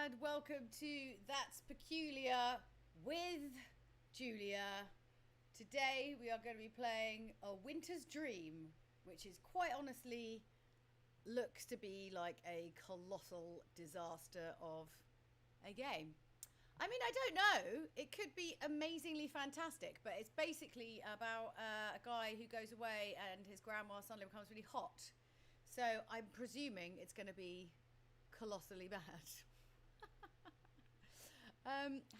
and welcome to That's Peculiar with Julia. Today we are going to be playing A Winter's Dream, which is quite honestly looks to be like a colossal disaster of a game. I mean, I don't know. It could be amazingly fantastic, but it's basically about a guy who goes away and his grandma suddenly becomes really hot. So I'm presuming it's going to be colossally bad.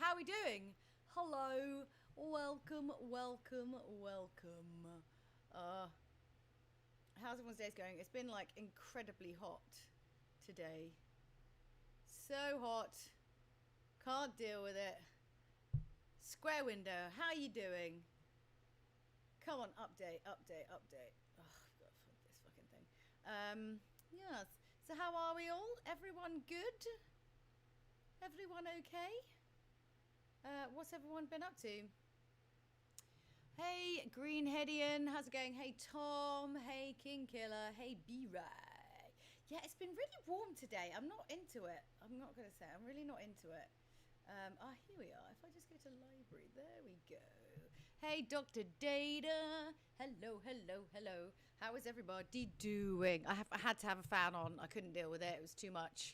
How are we doing? Hello, welcome. Uh, how's everyone's days going? It's been like incredibly hot today. So hot. Can't deal with it. Square window, how are you doing? Come on, update. Oh, I've got this fucking thing. Yes. So how are we all? Everyone good? Everyone okay? What's everyone been up to? Hey, Greenheadian, how's it going? Hey, Tom. Hey, King Killer. Hey, B-Ray. Yeah, it's been really warm today. I'm not into it. I'm not going to say. I'm really not into it. Here we are. If I just go to library, there we go. Hey, Dr. Data. Hello. How is everybody doing? I had to have a fan on. I couldn't deal with it. It was too much.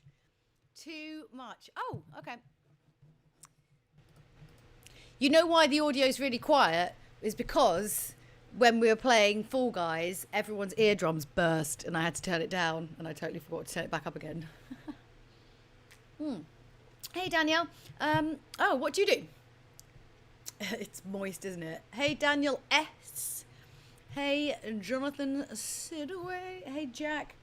Oh, okay. You know why the audio is really quiet? Is because when we were playing Fall Guys, everyone's eardrums burst and I had to turn it down and I totally forgot to turn it back up again. Hey, Danielle. What do you do? It's moist, isn't it? Hey, Daniel S. Hey, Jonathan Sidaway. Hey, Jack.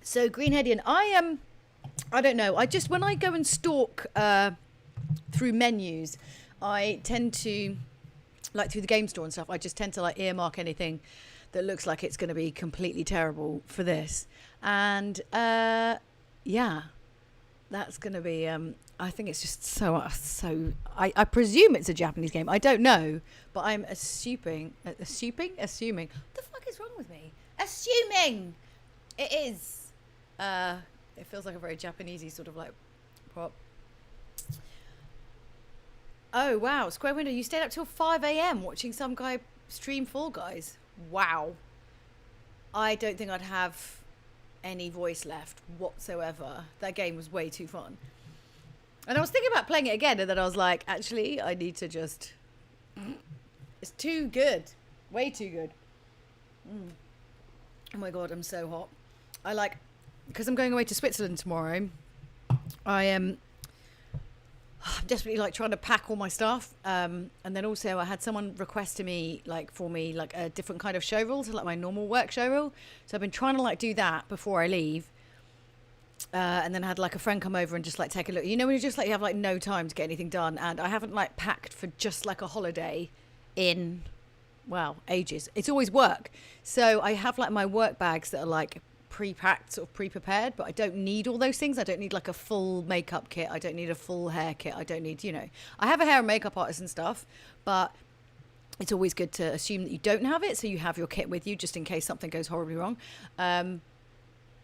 So, Greenheadian, I don't know. When I go and stalk through menus, I tend to, like through the game store and stuff, I just tend to like earmark anything that looks like it's going to be completely terrible for this. And yeah, that's going to be, I think it's just so, I presume it's a Japanese game. I don't know, but I'm assuming. What the fuck is wrong with me? Assuming it is. It feels like a very Japanesey sort of like prop. Oh, wow. Square Window, you stayed up till 5 a.m. watching some guy stream Fall Guys. Wow. I don't think I'd have any voice left whatsoever. That game was way too fun. And I was thinking about playing it again, and then I was like, actually, I need to just... It's too good. Way too good. Oh my God, I'm so hot. Because I'm going away to Switzerland tomorrow, I am desperately trying to pack all my stuff. And then also I had someone request to me, for me, a different kind of show rule to my normal work show rule. So I've been trying to do that before I leave. And then I had a friend come over and just take a look. You know, when you just you have no time to get anything done. And I haven't packed for just a holiday in, ages. It's always work. So I have my work bags that are pre-packed, sort of pre-prepared, but I don't need all those things. I don't need a full makeup kit. I don't need a full hair kit. I don't need, I have a hair and makeup artist and stuff, but it's always good to assume that you don't have it, so you have your kit with you just in case something goes horribly wrong. But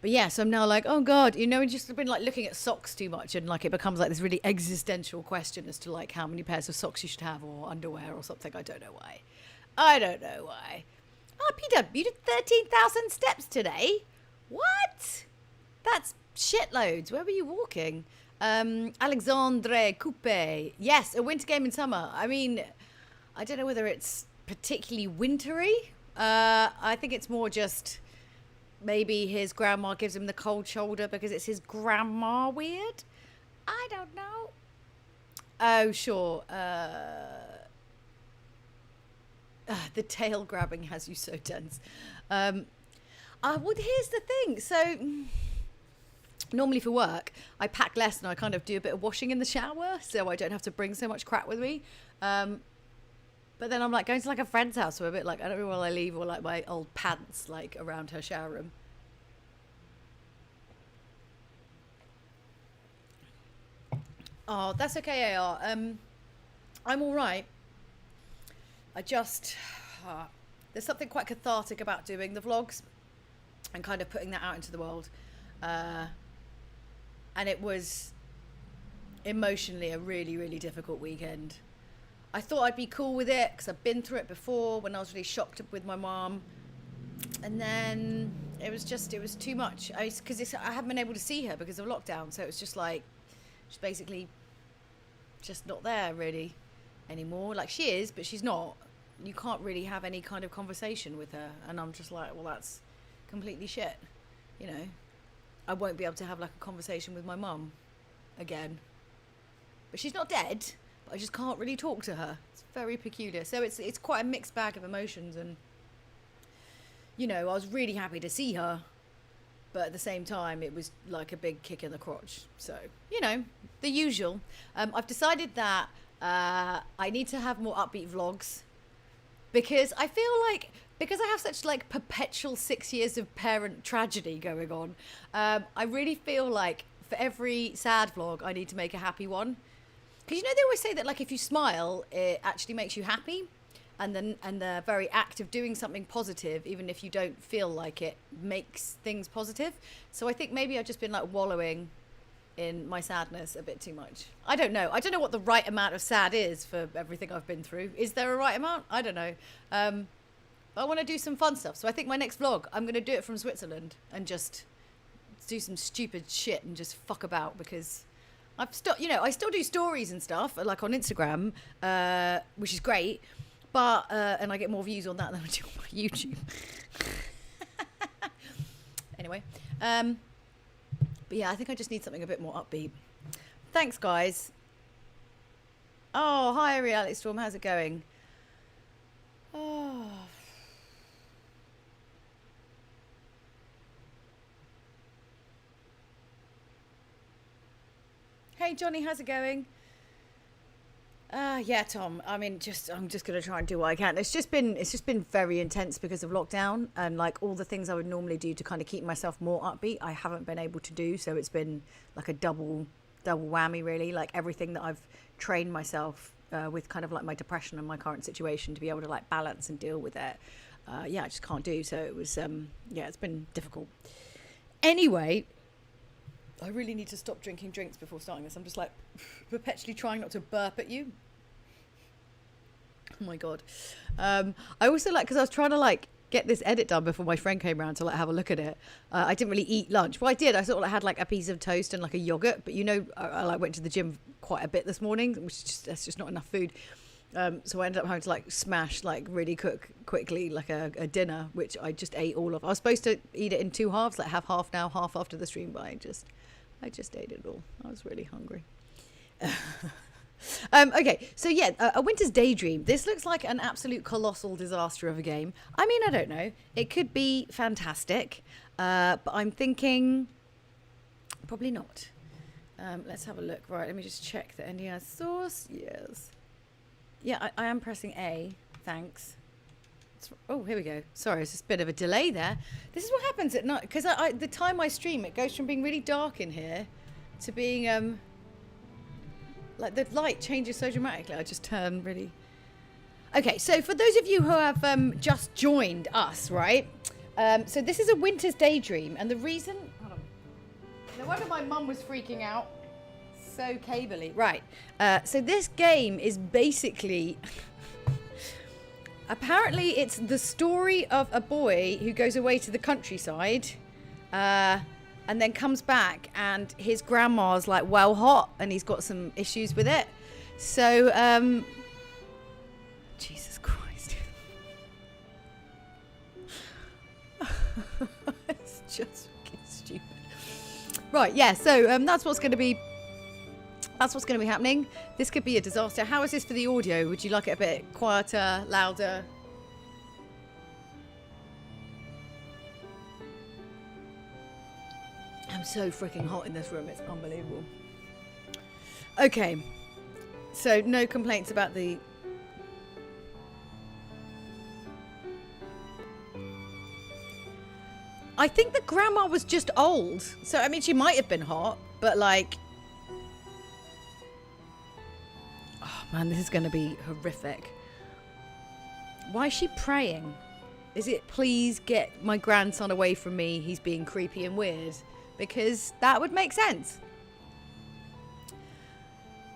yeah, so I'm now oh God, we've just been looking at socks too much, and it becomes this really existential question as to how many pairs of socks you should have, or underwear or something. I don't know why. Oh, Peter, you did 13,000 steps today. What? That's shitloads. Where were you walking? Alexandre Coupe. Yes, a winter game in summer. I mean, I don't know whether it's particularly wintry. I think it's more just maybe his grandma gives him the cold shoulder because it's his grandma weird. I don't know. Oh, sure. The tail grabbing has you so tense. Here's the thing. So normally for work, I pack less and I kind of do a bit of washing in the shower, so I don't have to bring so much crap with me. But then I'm going to a friend's house, so a bit I don't know, will I leave or my old pants around her shower room. Oh, that's okay, AR. I'm all right. I just there's something quite cathartic about doing the vlogs and kind of putting that out into the world. And it was emotionally a really, really difficult weekend. I thought I'd be cool with it because I've been through it before when I was really shocked with my mom. And then it was too much. Because I haven't been able to see her because of lockdown. So it was just like, she's basically just not there really anymore. Like, she is, but she's not. You can't really have any kind of conversation with her. And I'm just like, well, that's completely shit. You know, I won't be able to have like a conversation with my mum again. But she's not dead, but I just can't really talk to her. It's very peculiar. So it's quite a mixed bag of emotions. And, you know, I was really happy to see her, but at the same time, it was like a big kick in the crotch. So, you know, the usual. I've decided that I need to have more upbeat vlogs because I feel like, because I have such like perpetual 6 years of parent tragedy going on, I really feel like for every sad vlog, I need to make a happy one. Because, you know, they always say that, like, if you smile, it actually makes you happy. And the very act of doing something positive, even if you don't feel like it, makes things positive. So I think maybe I've just been, like, wallowing in my sadness a bit too much. I don't know. I don't know what the right amount of sad is for everything I've been through. Is there a right amount? I don't know. But I want to do some fun stuff. So I think my next vlog, I'm going to do it from Switzerland and just do some stupid shit and just fuck about because... I still do stories and stuff, like on Instagram, which is great, but, and I get more views on that than I do on my YouTube. Anyway, but yeah, I think I just need something a bit more upbeat. Thanks, guys. Oh, hi, Reality Storm, how's it going? Oh... Hey Johnny, how's it going? Yeah, Tom. I mean, I'm just gonna try and do what I can. It's just been very intense because of lockdown and like all the things I would normally do to kind of keep myself more upbeat, I haven't been able to do. So it's been like a double whammy, really. Like everything that I've trained myself with, kind of like my depression and my current situation, to be able to like balance and deal with it. Yeah, I just can't do. So it was yeah, it's been difficult. Anyway. I really need to stop drinking drinks before starting this. I'm just like perpetually trying not to burp at you. Oh my God. I also like, because I was trying to like get this edit done before my friend came around to like have a look at it. I didn't really eat lunch. Well, I did. I sort of like had like a piece of toast and like a yogurt. But you know, I like went to the gym quite a bit this morning, which is that's just not enough food. So I ended up having to like smash, like really cook quickly, like a dinner, which I just ate all of. I was supposed to eat it in two halves, like have half now, half after the stream, but I just ate it all. I was really hungry. Okay, so yeah, A Winter's Daydream. This looks like an absolute colossal disaster of a game. I mean, I don't know. It could be fantastic, but I'm thinking probably not. Let's have a look. Right, let me just check the NDS source. Yes. Yeah, I am pressing A. Thanks. Oh, here we go. Sorry, it's just a bit of a delay there. This is what happens at night, because the time I stream, it goes from being really dark in here to being like the light changes so dramatically. I just turn really. Okay, so for those of you who have just joined us, right? So this is A Winter's Daydream, and the reason. Hold on. No wonder my mum was freaking out. So cabley, right? So this game is basically. Apparently, it's the story of a boy who goes away to the countryside and then comes back and his grandma's like well hot and he's got some issues with it. So, Jesus Christ. It's just fucking stupid. Right, yeah, so that's what's going to be happening. This could be a disaster. How is this for the audio? Would you like it a bit quieter, louder? I'm so freaking hot in this room. It's unbelievable. Okay. So no complaints about the... I think the grandma was just old. So, I mean, she might have been hot, but like... Oh man, this is going to be horrific. Why is she praying? Is it, please get my grandson away from me? He's being creepy and weird. Because that would make sense.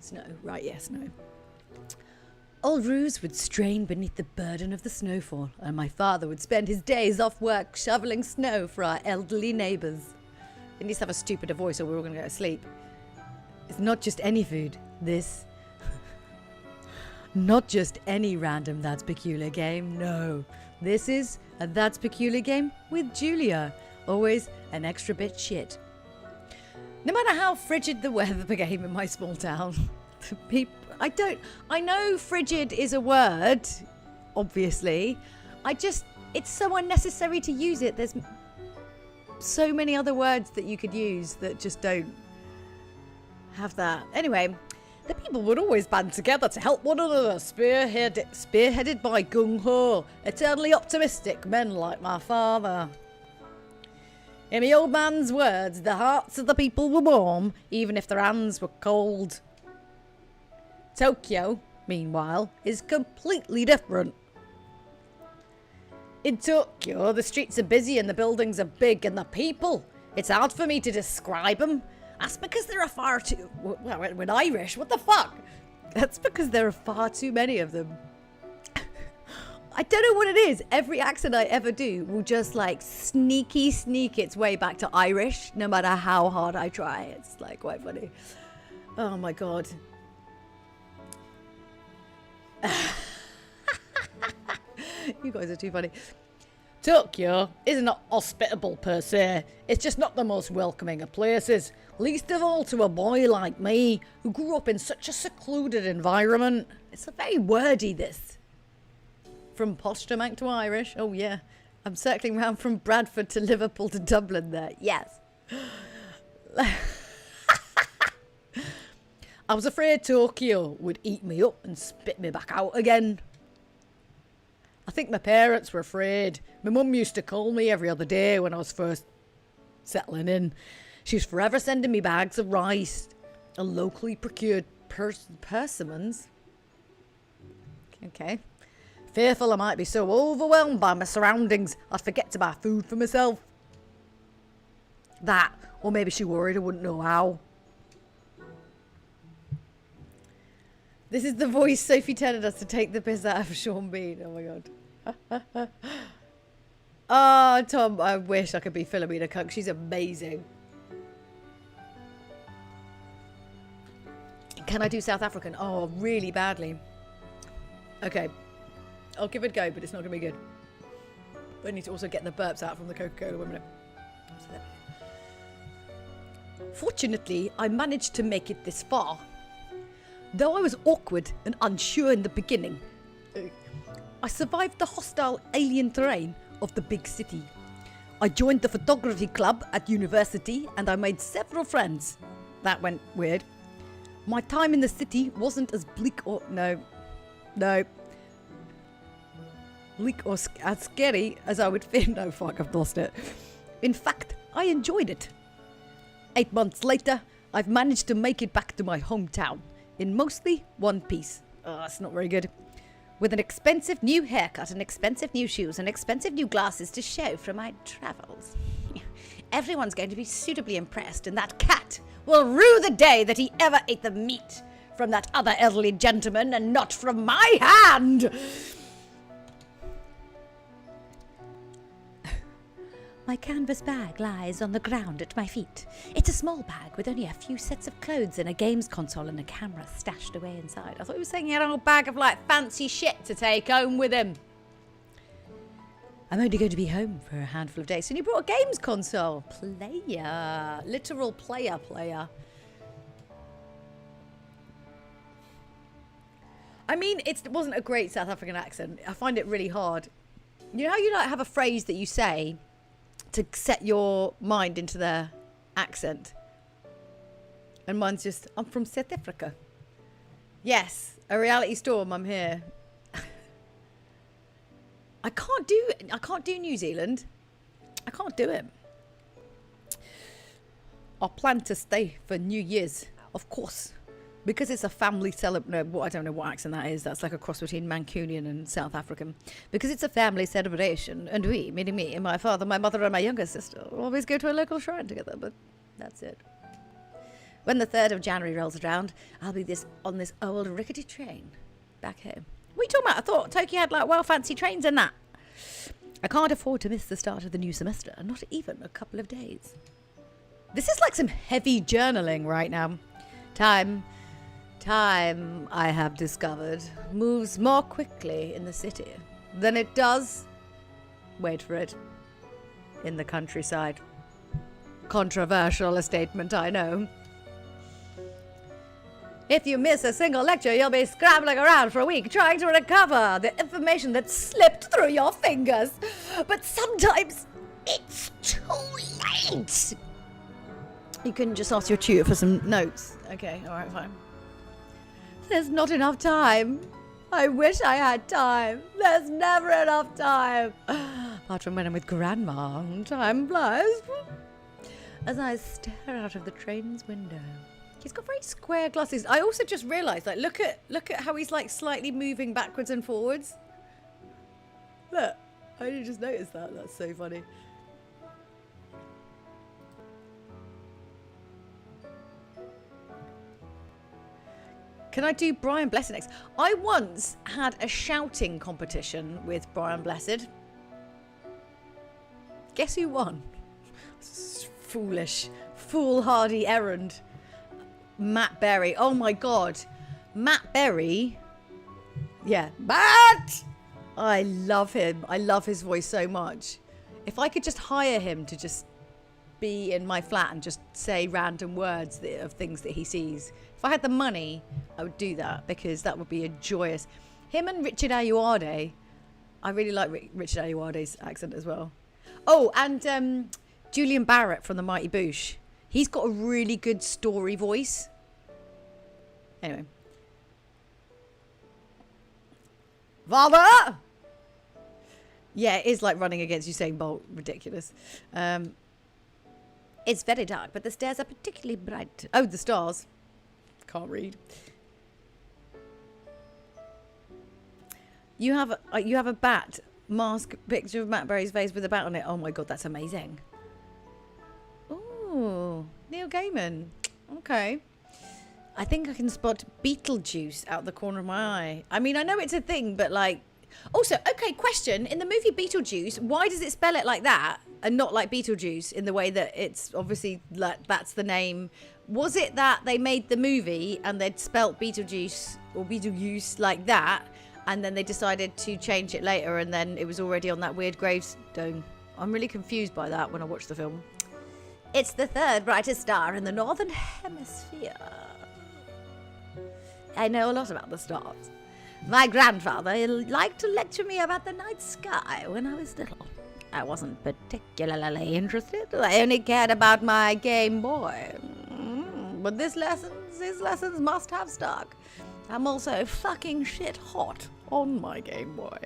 Snow. Right, yeah, snow. Old Ruse would strain beneath the burden of the snowfall, and my father would spend his days off work shoveling snow for our elderly neighbours. He needs to have a stupider voice or we're all going to go to sleep. It's not just any food. This. Not just any random That's Peculiar game. No. This is a That's Peculiar game with Julia. Always an extra bit shit. No matter how frigid the weather became in my small town, I know frigid is a word, obviously. It's so unnecessary to use it. There's so many other words that you could use that just don't have that. Anyway, the people would always band together to help one another, spearheaded by gung-ho, eternally optimistic men like my father. In the old man's words, the hearts of the people were warm, even if their hands were cold. Tokyo, meanwhile, is completely different. In Tokyo, the streets are busy and the buildings are big, and the people, it's hard for me to describe them. That's because there are far too... Well, we're Irish, what the fuck? That's because there are far too many of them. I don't know what it is. Every accent I ever do will just like sneak its way back to Irish, no matter how hard I try. It's like quite funny. Oh my God. You guys are too funny. Tokyo isn't hospitable per se. It's just not the most welcoming of places. Least of all to a boy like me, who grew up in such a secluded environment. It's a very wordy, this. From posh to Manc to Irish. Oh yeah. I'm circling around from Bradford to Liverpool to Dublin there. Yes. I was afraid Tokyo would eat me up and spit me back out again. I think my parents were afraid. My mum used to call me every other day when I was first settling in. She was forever sending me bags of rice and locally procured persimmons. Okay. Fearful I might be so overwhelmed by my surroundings I'd forget to buy food for myself. That, or maybe she worried I wouldn't know how. This is the voice Sophie telling us to take the piss out of Sean Bean. Oh my God. Oh, Tom, I wish I could be Philomena Cook. She's amazing. Can I do South African? Oh, really badly. Okay. I'll give it a go, but it's not going to be good. But I need to also get the burps out from the Coca-Cola women. Fortunately, I managed to make it this far. Though I was awkward and unsure in the beginning, I survived the hostile alien terrain of the big city. I joined the photography club at university and I made several friends. That went weird. My time in the city wasn't as bleak or... No. Bleak or as scary as I would feel. No, fuck, I've lost it. In fact, I enjoyed it. 8 months later, I've managed to make it back to my hometown in mostly one piece. Oh, that's not very good. With an expensive new haircut and expensive new shoes and expensive new glasses to show from my travels. Everyone's going to be suitably impressed, and that cat will rue the day that he ever ate the meat from that other elderly gentleman and not from my hand. My canvas bag lies on the ground at my feet. It's a small bag with only a few sets of clothes and a games console and a camera stashed away inside. I thought he was saying he had a whole bag of like fancy shit to take home with him. I'm only going to be home for a handful of days. And you brought a games console. Player. Literal player. I mean, it wasn't a great South African accent. I find it really hard. You know how you like have a phrase that you say to set your mind into their accent? And mine's just, I'm from South Africa. Yes, a reality storm, I'm here. I can't do New Zealand. I can't do it. I plan to stay for New Year's, of course. Because it's a family celebration. No, I don't know what accent that is. That's like a cross between Mancunian and South African. Because it's a family celebration. And we, meaning me and my father, my mother and my younger sister, always go to a local shrine together. But that's it. When the 3rd of January rolls around, I'll be on this old rickety train back home. What are you talking about? I thought Tokyo had like well fancy trains and that. I can't afford to miss the start of the new semester, not even a couple of days. This is like some heavy journaling right now. Time, I have discovered, moves more quickly in the city than it does, wait for it, in the countryside. Controversial a statement, I know. If you miss a single lecture, you'll be scrambling around for a week trying to recover the information that slipped through your fingers. But sometimes it's too late. You couldn't just ask your tutor for some notes. Okay, alright, fine. There's not enough time. I wish I had time. There's never enough time. Apart from when I'm with Grandma, time flies. As I stare out of the train's window. He's got very square glasses. I also just realised, like, look at how he's like slightly moving backwards and forwards. Look, I didn't just notice that. That's so funny. Can I do Brian Blessed next? I once had a shouting competition with Brian Blessed. Guess who won? Foolish, foolhardy errand. Matt Berry. Oh my god. Matt Berry. Yeah. Matt! I love him. I love his voice so much. If I could just hire him to just be in my flat and just say random words of things that he sees. If I had the money, I would do that because that would be a joyous... Him and Richard Ayoade. I really like Richard Ayoade's accent as well. Oh, and Julian Barrett from The Mighty Boosh. He's got a really good story voice. Anyway. Father! Yeah, it is like running against Usain Bolt. Ridiculous. It's very dark, but the stairs are particularly bright. Oh, the stars. Can't read. You have a bat mask picture of Matt Berry's face with a bat on it. Oh my god, that's amazing. Oh, Neil Gaiman. Okay. I think I can spot Beetlejuice out the corner of my eye. I mean, I know it's a thing, but like... Also, okay, question. In the movie Beetlejuice, why does it spell it like that and not like Beetlejuice in the way that it's obviously like that's the name? Was it that they made the movie and they'd spelt Beetlejuice or Beetlejuice like that and then they decided to change it later and then it was already on that weird gravestone? I'm really confused by that when I watch the film. It's the third brightest star in the northern hemisphere. I know a lot about the stars. My grandfather liked to lecture me about the night sky when I was little. I wasn't particularly interested. I only cared about my Game Boy. But his lessons must have stuck. I'm also fucking shit hot on my Game Boy.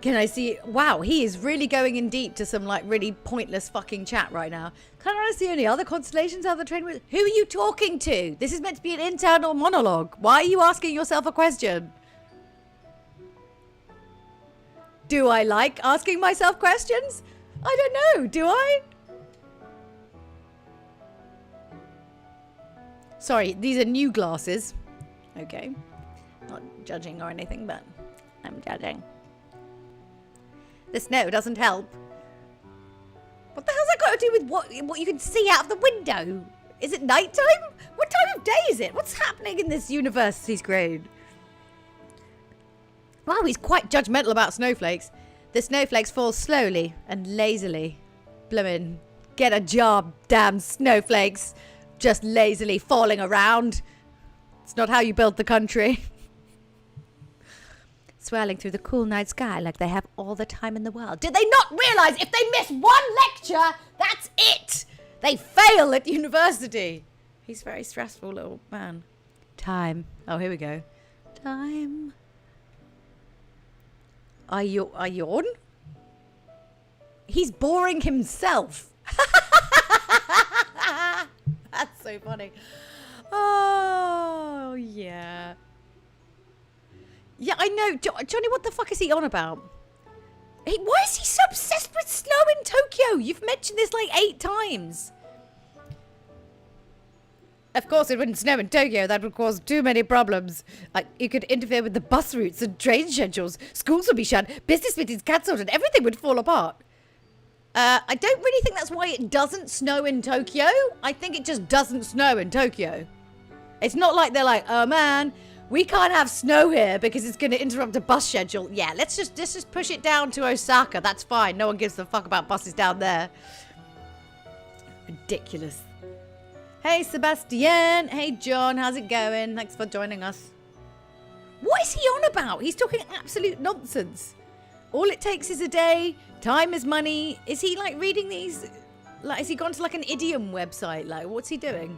Can I see? Wow, he is really going in deep to some like really pointless fucking chat right now. Can I see any other constellations out of the train? Who are you talking to? This is meant to be an internal monologue. Why are you asking yourself a question? Do I like asking myself questions? I don't know. Do I? Sorry, these are new glasses. Okay. Not judging or anything, but I'm judging. The snow doesn't help. What the hell's that got to do with what you can see out of the window? Is it nighttime? What time of day is it? What's happening in this universe he's created? Wow, he's quite judgmental about snowflakes. The snowflakes fall slowly and lazily. Bloomin', get a job, damn snowflakes. Just lazily falling around. It's not how you build the country. Swirling through the cool night sky like they have all the time in the world. Did they not realise if they miss one lecture, that's it? They fail at university. He's a very stressful little man. Time. Oh, here we go. Time. I yawn? He's boring himself. That's so funny. Oh, yeah. Yeah, I know. Johnny, what the fuck is he on about? Why is he so obsessed with snow in Tokyo? You've mentioned this like 8 times. Of course, it wouldn't snow in Tokyo. That would cause too many problems. Like, it could interfere with the bus routes and train schedules. Schools would be shut, business meetings cancelled, and everything would fall apart. I don't really think that's why it doesn't snow in Tokyo. I think it just doesn't snow in Tokyo. It's not like they're like, oh man, we can't have snow here because it's going to interrupt the bus schedule. Yeah, let's just push it down to Osaka. That's fine. No one gives a fuck about buses down there. Ridiculous. Hey, Sebastian. Hey, John. How's it going? Thanks for joining us. What is he on about? He's talking absolute nonsense. All it takes is a day. Time is money. Is he like reading these? Like, has he gone to like an idiom website? Like, what's he doing?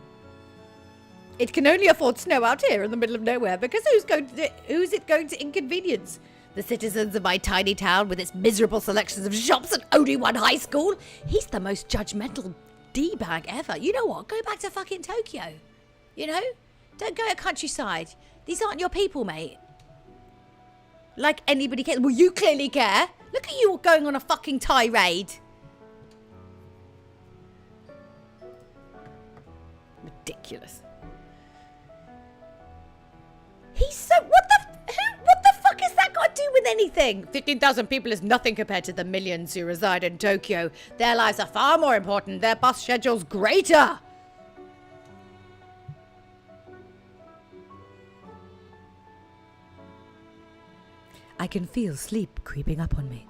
It can only afford snow out here in the middle of nowhere because who's it going to inconvenience? The citizens of my tiny town with its miserable selections of shops and only one high school? He's the most judgmental D-bag ever. You know what? Go back to fucking Tokyo. You know? Don't go to countryside. These aren't your people, mate. Like anybody cares. Well, you clearly care. Look at you going on a fucking tirade. Ridiculous. He's so... What the fuck has that got to do with anything? 15,000 people is nothing compared to the millions who reside in Tokyo. Their lives are far more important. Their bus schedule's greater. I can feel sleep creeping up on me.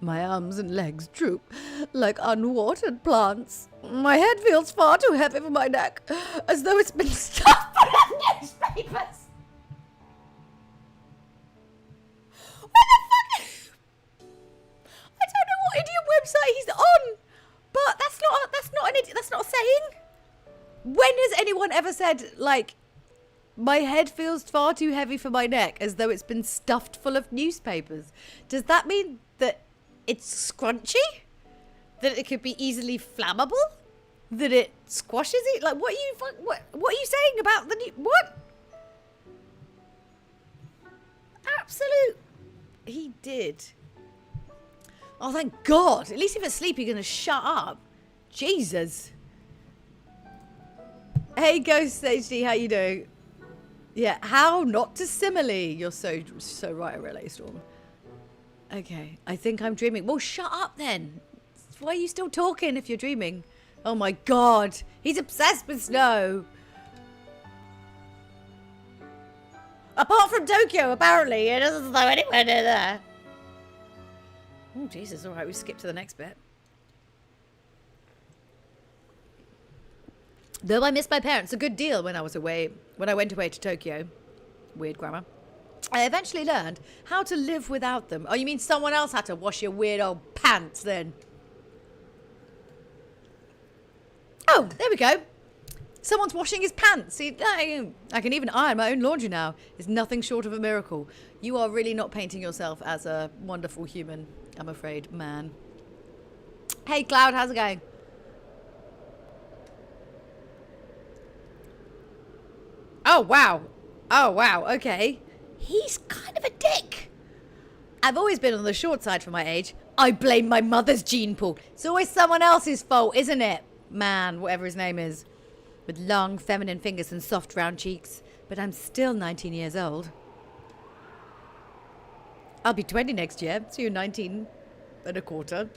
My arms and legs droop like unwatered plants. My head feels far too heavy for my neck, as though it's been stuffed full of newspapers. What the fuck? I don't know what idiom website he's on, but that's not a saying. When has anyone ever said, like, my head feels far too heavy for my neck, as though it's been stuffed full of newspapers? Does that mean that it's scrunchy? That it could be easily flammable? That it squashes it? Like, what are you saying about the what? Absolute. He did. Oh, thank God. At least if it's sleep, you're going to shut up. Jesus. Hey, Ghost HD, how you doing? Yeah, how not to simile. You're so right, Relay Storm. Okay, I think I'm dreaming. Well, shut up then. Why are you still talking if you're dreaming? Oh my God, he's obsessed with snow. Apart from Tokyo, apparently. It doesn't snow anywhere near there. Oh, Jesus. All right, we skip to the next bit. Though I missed my parents a good deal when I went away to Tokyo. Weird grammar. I eventually learned how to live without them. Oh, you mean someone else had to wash your weird old pants then? Oh, there we go. Someone's washing his pants. See, I can even iron my own laundry now. It's nothing short of a miracle. You are really not painting yourself as a wonderful human, I'm afraid, man. Hey, Cloud, how's it going? Oh, wow. Oh, wow. Okay. He's kind of a dick. I've always been on the short side for my age. I blame my mother's gene pool. It's always someone else's fault, isn't it? Man, whatever his name is. With long feminine fingers and soft round cheeks. But I'm still 19 years old. I'll be 20 next year, so you're 19 and a quarter.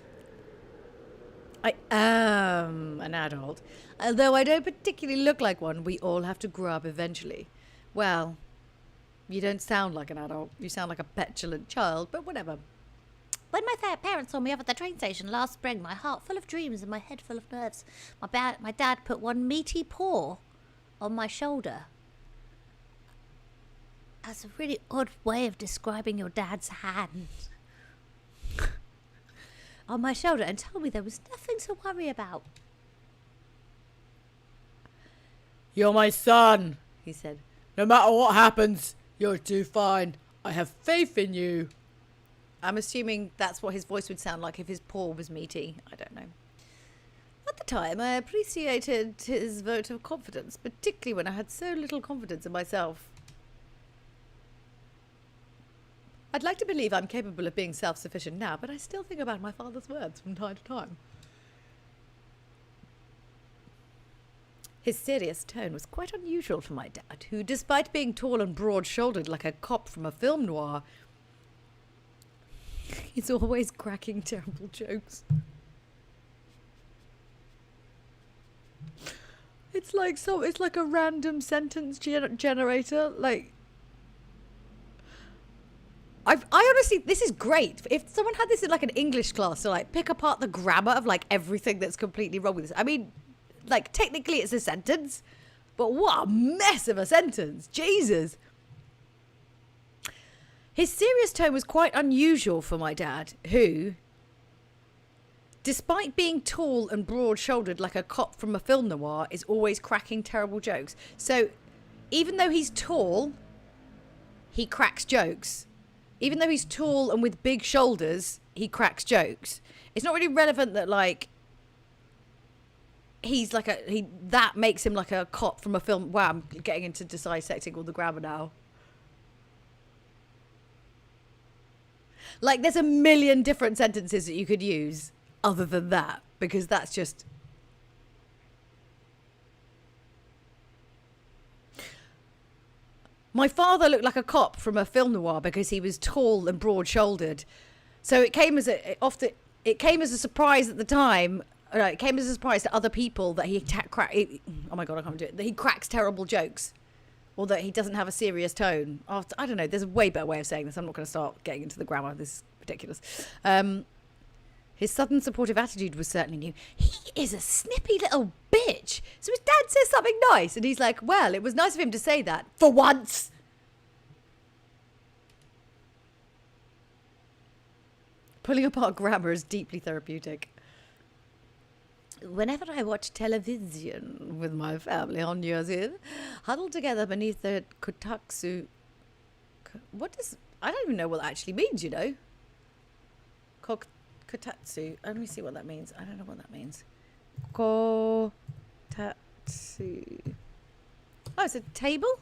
I am an adult. Although I don't particularly look like one, we all have to grow up eventually. Well, you don't sound like an adult. You sound like a petulant child, but whatever. When my parents saw me up at the train station last spring, my heart full of dreams and my head full of nerves, my dad put one meaty paw on my shoulder. That's a really odd way of describing your dad's hand. On my shoulder, and told me there was nothing to worry about. You're my son, he said. No matter what happens, you'll do fine. I have faith in you. I'm assuming that's what his voice would sound like if his paw was meaty. I don't know. At the time, I appreciated his vote of confidence, particularly when I had so little confidence in myself. I'd like to believe I'm capable of being self-sufficient now, but I still think about my father's words from time to time. His serious tone was quite unusual for my dad, who, despite being tall and broad-shouldered like a cop from a film noir, he's always cracking terrible jokes. It's like a random sentence generator. Like, I honestly, this is great. If someone had this in like an English class to like pick apart the grammar of like everything that's completely wrong with this. I mean, like technically it's a sentence, but what a mess of a sentence. Jesus. His serious tone was quite unusual for my dad, who, despite being tall and broad-shouldered like a cop from a film noir, is always cracking terrible jokes. So even though he's tall, he cracks jokes. Even though he's tall and with big shoulders, he cracks jokes. It's not really relevant that like he's like that makes him like a cop from a film. Wow, I'm getting into dissecting all the grammar now. Like there's a million different sentences that you could use other than that, because that's just... My father looked like a cop from a film noir because he was tall and broad-shouldered. So it came as a surprise at the time. It came as a surprise to other people that oh my God, I can't do it. That he cracks terrible jokes, or that he doesn't have a serious tone. I don't know. There's a way better way of saying this. I'm not going to start getting into the grammar. This is ridiculous. His sudden supportive attitude was certainly new. He is a snippy little bitch. So his dad says something nice, and he's like, well, it was nice of him to say that. For once. Pulling apart grammar is deeply therapeutic. Whenever I watch television with my family on New Year's Eve, huddled together beneath the kotatsu... I don't even know what that actually means, you know. Kotatsu. Let me see what that means. I don't know what that means. Kotatsu. Oh, it's a table?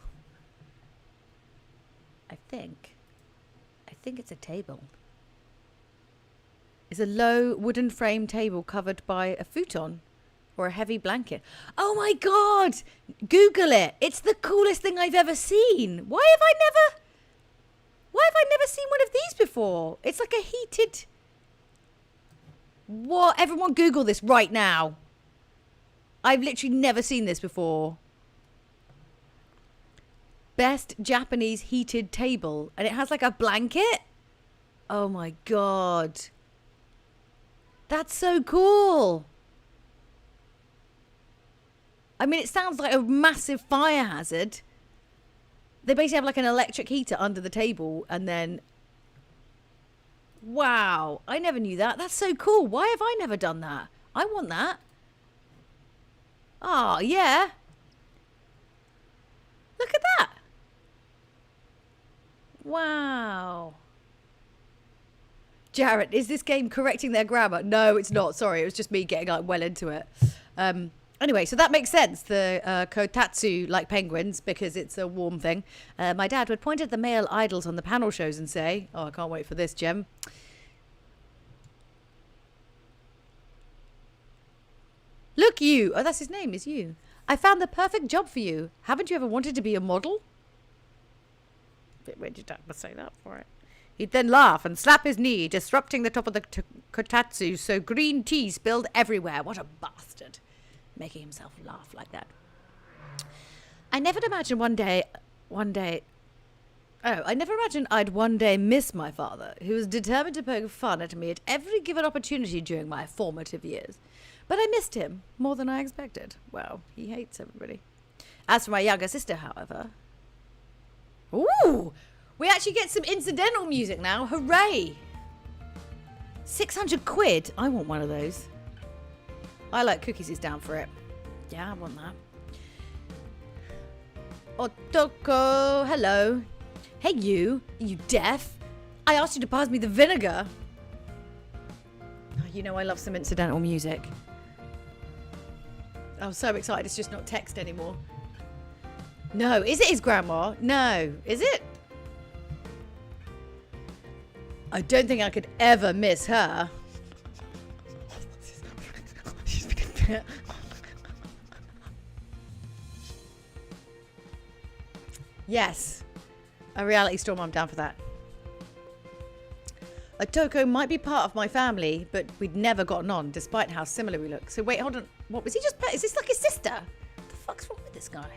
I think it's a table. It's a low wooden frame table covered by a futon or a heavy blanket. Oh my God! Google it. It's the coolest thing I've ever seen. Why have I never seen one of these before? It's like a heated... What? Everyone Google this right now. I've literally never seen this before. Best Japanese heated table. And it has like a blanket. Oh my God. That's so cool. I mean, it sounds like a massive fire hazard. They basically have like an electric heater under the table, and then... Wow, I never knew that. That's so cool. Why have I never done that? I want that. Oh, yeah. Look at that. Wow. Jarrett, is this game correcting their grammar? No, it's not. Sorry, it was just me getting like well into it. Anyway, so that makes sense. The kotatsu like penguins because it's a warm thing. My dad would point at the male idols on the panel shows and say, oh, I can't wait for this, Jem. Look, you. Oh, that's his name, is you. I found the perfect job for you. Haven't you ever wanted to be a model? Where'd your dad say that for it? He'd then laugh and slap his knee, disrupting the top of the kotatsu so green tea spilled everywhere. What a bastard. Making himself laugh like that. I never imagined I'd one day miss my father, who was determined to poke fun at me at every given opportunity during my formative years. But I missed him more than I expected. Well, he hates everybody. As for my younger sister, however... Ooh! We actually get some incidental music now. Hooray! 600 quid? I want one of those. I Like Cookies is down for it. Yeah, I want that. Otoko, hello. Hey, you. Are you deaf? I asked you to pass me the vinegar. Oh, you know I love some incidental music. I'm so excited it's just not text anymore. No, is it his grandma? No. Is it? I don't think I could ever miss her. Yes. A reality storm, I'm down for that. Otoko might be part of my family, but we'd never gotten on, despite how similar we look. So wait, hold on. What was he just... Is this like his sister? What the fuck's wrong with this guy?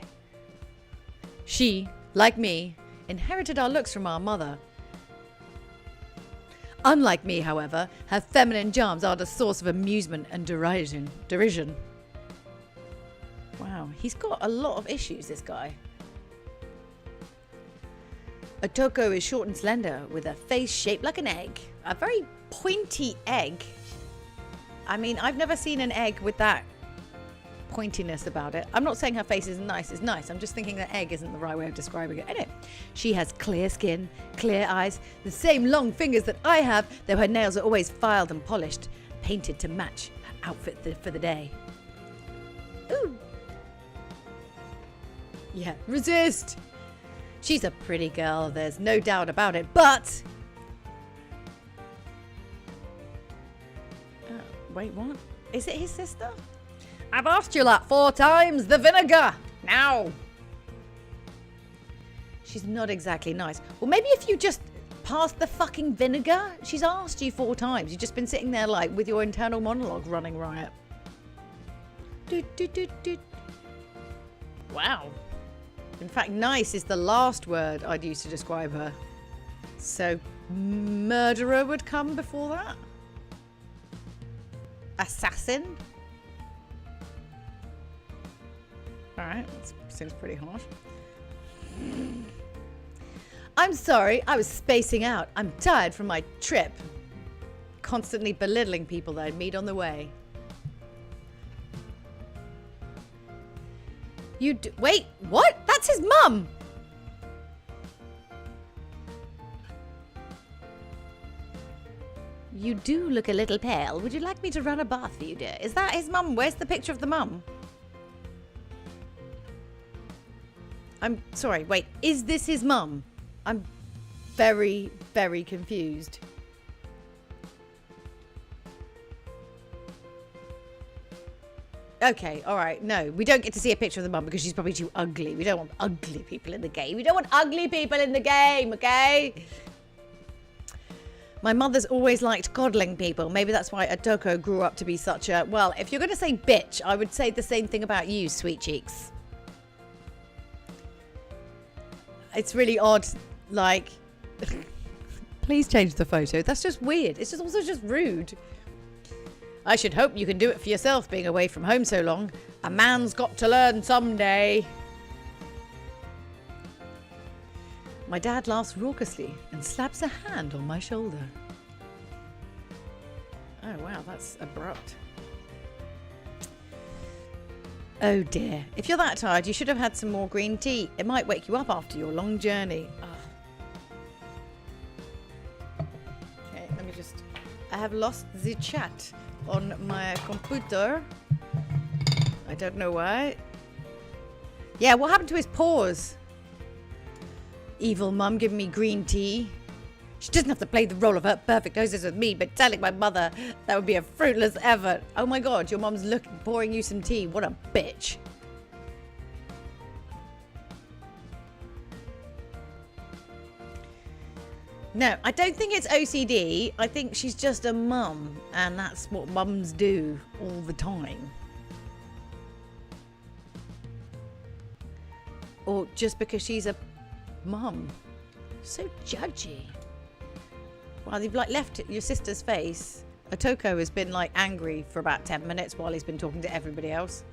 She, like me, inherited our looks from our mother. Unlike me, however, her feminine charms are the source of amusement and derision. Wow, he's got a lot of issues, this guy. Otoko is short and slender, with a face shaped like an egg. A very pointy egg. I mean, I've never seen an egg with that pointiness about it. I'm not saying her face isn't nice. It's nice. I'm just thinking that egg isn't the right way of describing it. Anyway, she has clear skin, clear eyes, the same long fingers that I have, though her nails are always filed and polished, painted to match her outfit for the day. Ooh. Yeah, resist! She's a pretty girl, there's no doubt about it, but... wait, what? Is it his sister? I've asked you that 4 times! The vinegar! Now! She's not exactly nice. Well, maybe if you just pass the fucking vinegar? She's asked you 4 times. You've just been sitting there, like, with your internal monologue running riot. Wow. In fact, nice is the last word I'd use to describe her. So, murderer would come before that? Assassin? Alright, that seems pretty harsh. I'm sorry, I was spacing out. I'm tired from my trip. Constantly belittling people that I'd meet on the way. Wait, what? That's his mum! You do look a little pale. Would you like me to run a bath for you, dear? Is that his mum? Where's the picture of the mum? I'm sorry, wait. Is this his mum? I'm very, very confused. Okay, all right. No, we don't get to see a picture of the mum because she's probably too ugly. We don't want ugly people in the game. We don't want ugly people in the game, okay? My mother's always liked coddling people. Maybe that's why Otoko grew up to be such a... Well, if you're going to say bitch, I would say the same thing about you, sweet cheeks. It's really odd, like... Please change the photo. That's just weird. It's just also just rude. I should hope you can do it for yourself, being away from home so long. A man's got to learn someday. My dad laughs raucously and slaps a hand on my shoulder. Oh, wow, that's abrupt. Oh, dear. If you're that tired, you should have had some more green tea. It might wake you up after your long journey. Okay, let me just... I have lost the chat on my computer. I don't know why. Yeah, what happened to his paws? Evil mum giving me green tea. She doesn't have to play the role of her perfect hostess with me, but telling my mother that would be a fruitless effort. Oh my god, your mum's pouring you some tea. What a bitch. No, I don't think it's OCD. I think she's just a mum, and that's what mums do all the time. Or just because she's a mum. So judgy. Well, you've like left your sister's face. Otoko has been like angry for about 10 minutes while he's been talking to everybody else.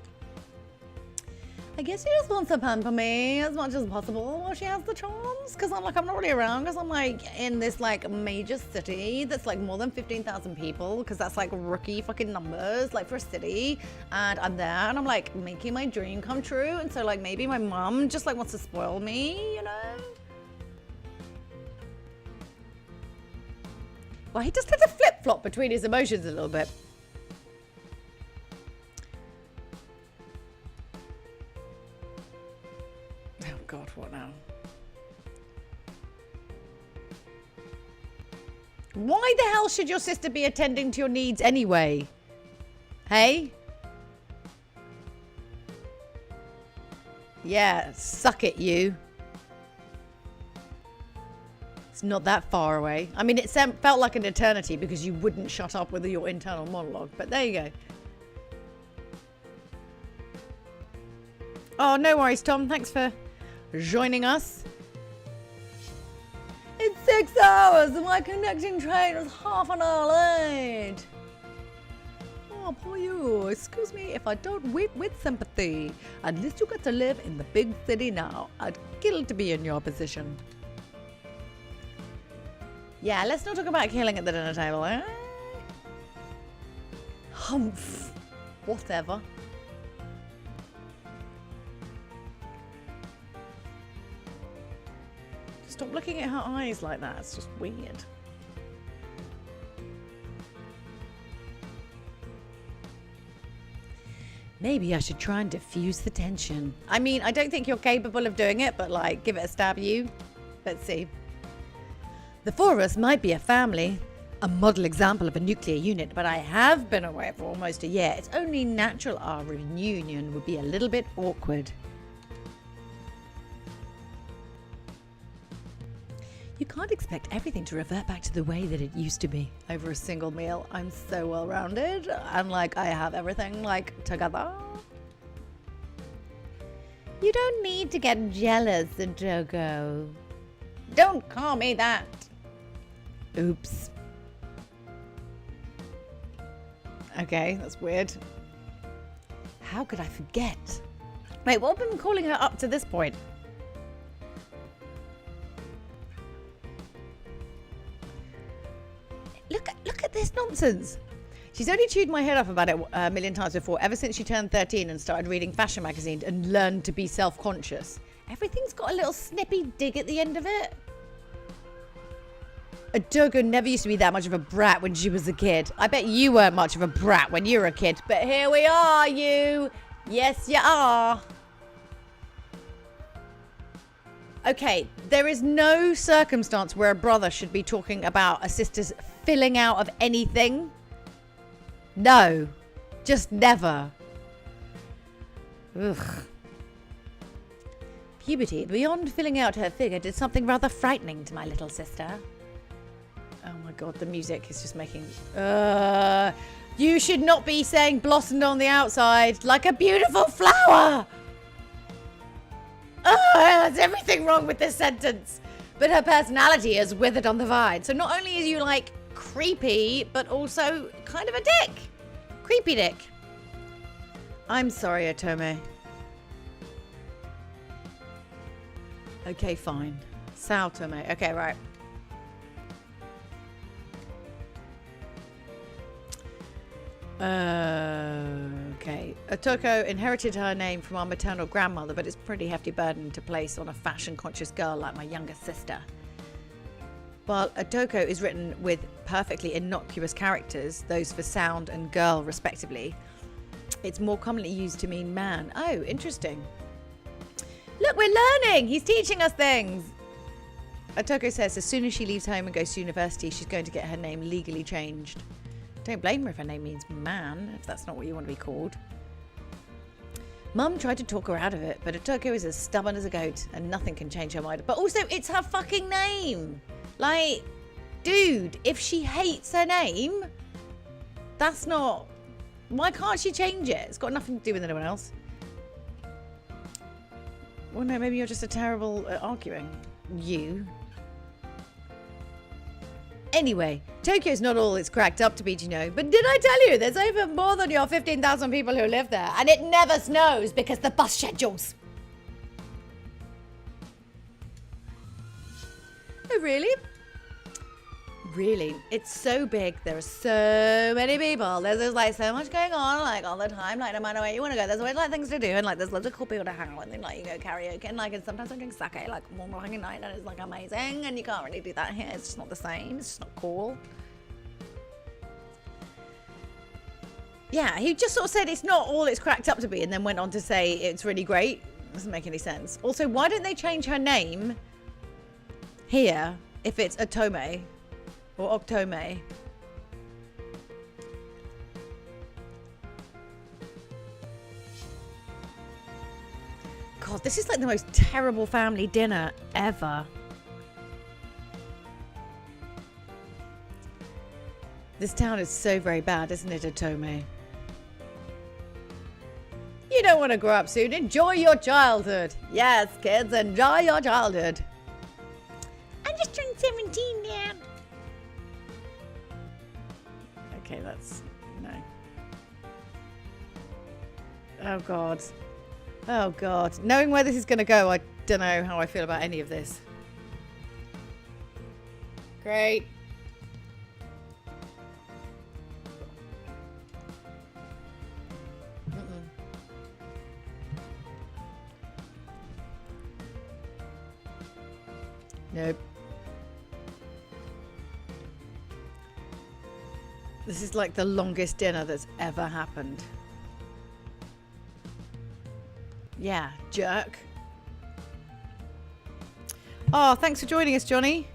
I guess she just wants to pamper me as much as possible while she has the chance. Because I'm not really around. Because I'm like in this like major city that's like more than 15,000 people. Because that's like rookie fucking numbers like for a city. And I'm there and I'm like making my dream come true. And so like maybe my mum just like wants to spoil me, you know? Well, he just had to flip-flop between his emotions a little bit. Oh, God, what now? Why the hell should your sister be attending to your needs anyway? Hey? Yeah, suck it, you. It's not that far away. I mean, it felt like an eternity because you wouldn't shut up with your internal monologue. But there you go. Oh, no worries, Tom. Thanks for joining us. It's 6 hours and my connecting train was half an hour late. Oh, poor you. Excuse me if I don't weep with sympathy. At least you get to live in the big city now. I'd kill to be in your position. Yeah, let's not talk about killing at the dinner table, eh? Humph. Whatever. Stop looking at her eyes like that. It's just weird. Maybe I should try and diffuse the tension. I mean, I don't think you're capable of doing it, but like, give it a stab, you. Let's see. The four of us might be a family, a model example of a nuclear unit, but I have been away for almost a year. It's only natural our reunion would be a little bit awkward. You can't expect everything to revert back to the way that it used to be over a single meal. I'm so well-rounded and like I have everything like together. You don't need to get jealous, Dogo. Don't call me that. Oops. Okay, that's weird. How could I forget? Wait, what have I been calling her up to this point? Look at this nonsense. She's only chewed my head off about it a million times before, ever since she turned 13 and started reading fashion magazines and learned to be self-conscious. Everything's got a little snippy dig at the end of it. Dogo never used to be that much of a brat when she was a kid. I bet you weren't much of a brat when you were a kid, but here we are, you. Yes, you are. Okay, there is no circumstance where a brother should be talking about a sister's filling out of anything. No, just never. Ugh. Puberty, beyond filling out her figure, did something rather frightening to my little sister. Oh my god, the music is just making... you should not be saying blossomed on the outside like a beautiful flower! There's everything wrong with this sentence. But her personality is withered on the vine. So not only is you like creepy, but also kind of a dick. Creepy dick. I'm sorry, Otome. Okay, fine. Sao Tome. Okay, right. Okay. Otoko inherited her name from our maternal grandmother, but it's a pretty hefty burden to place on a fashion-conscious girl like my younger sister. While Otoko is written with perfectly innocuous characters, those for sound and girl respectively, it's more commonly used to mean man. Oh, interesting. Look, we're learning! He's teaching us things! Otoko says as soon as she leaves home and goes to university, she's going to get her name legally changed. Don't blame her if her name means man, if that's not what you want to be called. Mum tried to talk her out of it, but Otoko is as stubborn as a goat and nothing can change her mind. But also, it's her fucking name. Like, dude, if she hates her name, that's not... Why can't she change it? It's got nothing to do with anyone else. Well, no, maybe you're just a terrible at arguing. You. Anyway, Tokyo's not all it's cracked up to be, do you know? But did I tell you, there's over more than your 15,000 people who live there. And it never snows because the bus schedules. Oh, really? Really? It's so big. There are so many people. There's like so much going on, like all the time. Like no matter where you want to go, there's always like things to do, and like there's loads of cool people to hang out with, and like you go karaoke, and like and sometimes I drink sake like one more hanging night, and it's like amazing. And you can't really do that here. It's just not the same. It's just not cool. Yeah, he just sort of said it's not all it's cracked up to be, and then went on to say it's really great. Doesn't make any sense. Also, why don't they change her name here if it's Otome? Or Octome. God, this is like the most terrible family dinner ever. This town is so very bad, isn't it, Otome? You don't want to grow up soon. Enjoy your childhood. Yes, kids, enjoy your childhood. I just turned 17 now. Okay, that's... no. Oh, God. Oh, God. Knowing where this is going to go, I don't know how I feel about any of this. Great. Nope. This is like the longest dinner that's ever happened. Yeah, jerk. Oh, thanks for joining us, Johnny.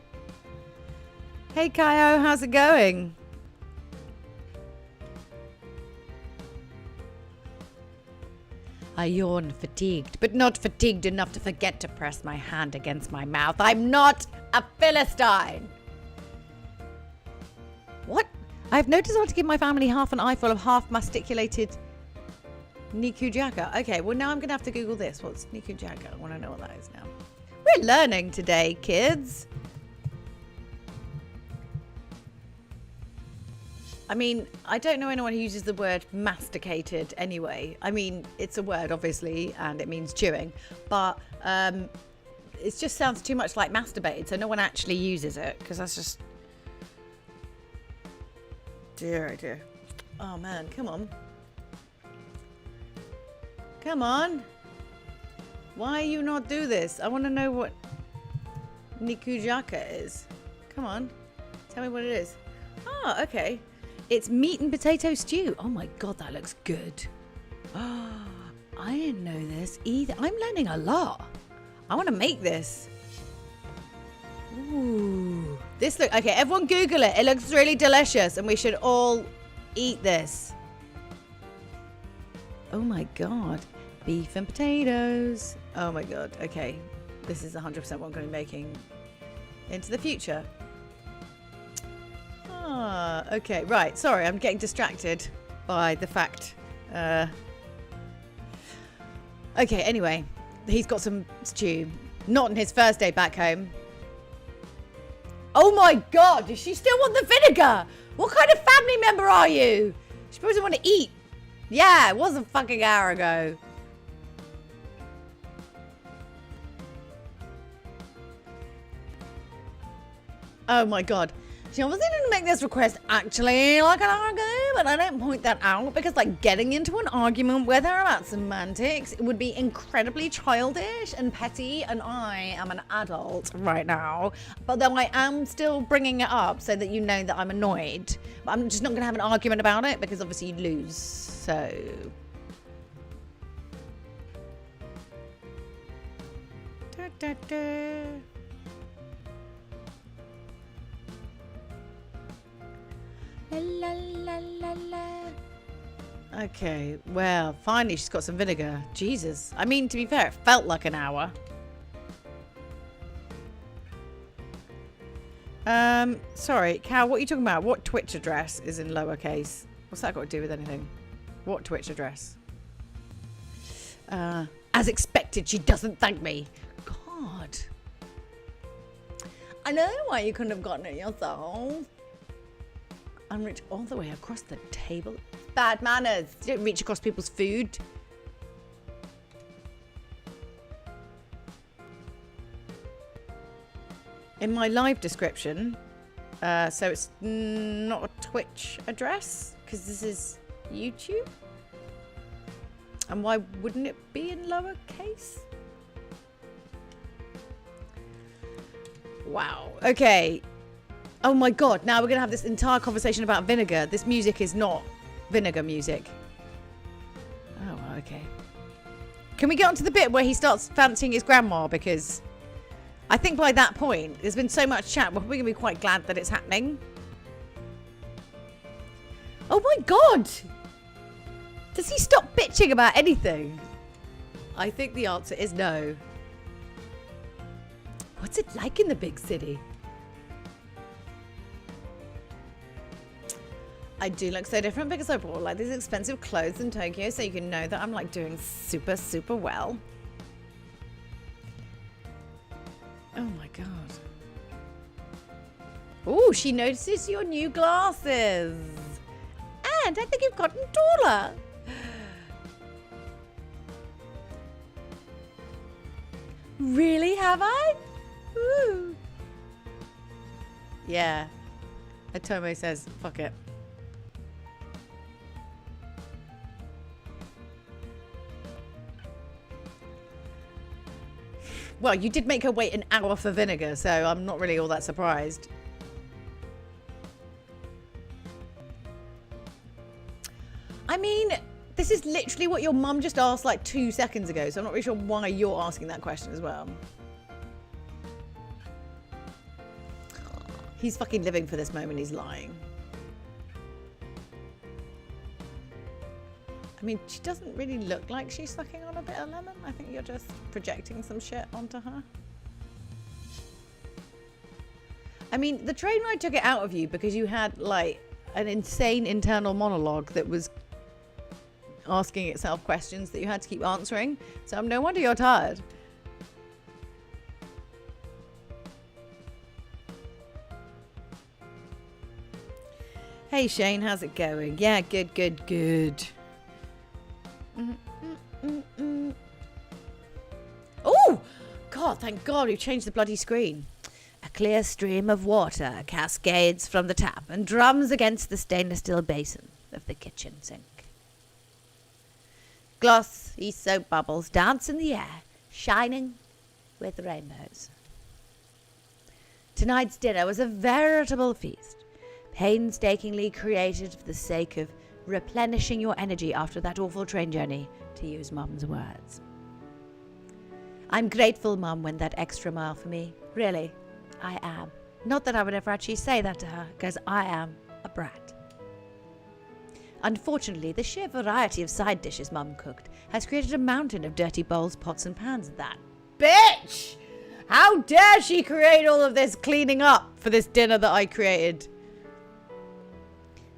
Hey, Kaio, how's it going? I yawn, fatigued, but not fatigued enough to forget to press my hand against my mouth. I'm not a Philistine. What? I've noticed how to give my family half an eyeful of half-masticulated Nikujaka. Okay, well, now I'm going to have to Google this. What's Nikujaka? I want to know what that is now. We're learning today, kids. I mean, I don't know anyone who uses the word masticated anyway. I mean, it's a word, obviously, and it means chewing. But it just sounds too much like masturbated, so no one actually uses it, because that's just... Dear, oh dear. Oh, man, come on. Come on. Why you not do this? I want to know what Nikujaka is. Come on. Tell me what it is. Oh, okay. It's meat and potato stew. Oh my God, that looks good. Oh, I didn't know this either. I'm learning a lot. I want to make this. Ooh. This look, okay, everyone Google it. It looks really delicious and we should all eat this. Oh my God. Beef and potatoes. Oh my God. Okay. This is 100% what I'm going to be making into the future. Ah, okay. Right. Sorry, I'm getting distracted by the fact. Okay, anyway. He's got some stew. Not on his first day back home. Oh my God. Does she still want the vinegar? What kind of family member are you? She probably doesn't want to eat. Yeah, it was a fucking hour ago. Oh my God. She obviously didn't make this request actually like an hour ago, but I don't point that out because like getting into an argument with her about semantics, it would be incredibly childish and petty, and I am an adult right now. But though I am still bringing it up so that you know that I'm annoyed, but I'm just not going to have an argument about it because obviously you'd lose, so... Da, da, da. La, la, la, la. Okay, well, finally she's got some vinegar. Jesus. I mean, to be fair, it felt like an hour. Sorry, Cal, what are you talking about? What Twitch address is in lowercase? What's that got to do with anything? What Twitch address? As expected, she doesn't thank me. God. I know why you couldn't have gotten it yourself. Reach all the way across the table. Bad manners. You don't reach across people's food. In my live description, so it's not a Twitch address because this is YouTube. And why wouldn't it be in lowercase? Wow. Okay. Oh my God, now we're going to have this entire conversation about vinegar. This music is not vinegar music. Oh, okay. Can we get on to the bit where he starts fancying his grandma? Because I think by that point, there's been so much chat, we're probably going to be quite glad that it's happening. Oh my God! Does he stop bitching about anything? I think the answer is no. What's it like in the big city? I do look so different because I bought like these expensive clothes in Tokyo, so you can know that I'm like doing super, super well. Oh my God. Oh, she notices your new glasses. And I think you've gotten taller. Really, have I? Ooh. Yeah. Atome says, fuck it. Well, you did make her wait an hour for vinegar, so I'm not really all that surprised. I mean, this is literally what your mum just asked like 2 seconds ago, so I'm not really sure why you're asking that question as well. He's fucking living for this moment, he's lying. I mean, she doesn't really look like she's sucking on a bit of lemon. I think you're just projecting some shit onto her. I mean, the train ride took it out of you because you had like an insane internal monologue that was asking itself questions that you had to keep answering. So no wonder you're tired. Hey Shane, how's it going? Yeah, good, good, good. Oh, God, thank God we changed the bloody screen. A clear stream of water cascades from the tap and drums against the stainless steel basin of the kitchen sink. Glossy soap bubbles dance in the air, shining with rainbows. Tonight's dinner was a veritable feast, painstakingly created for the sake of replenishing your energy after that awful train journey, to use Mum's words. I'm grateful Mum went that extra mile for me. Really, I am. Not that I would ever actually say that to her, because I am a brat. Unfortunately, the sheer variety of side dishes Mum cooked has created a mountain of dirty bowls, pots and pans. That bitch! How dare she create all of this cleaning up for this dinner that I created?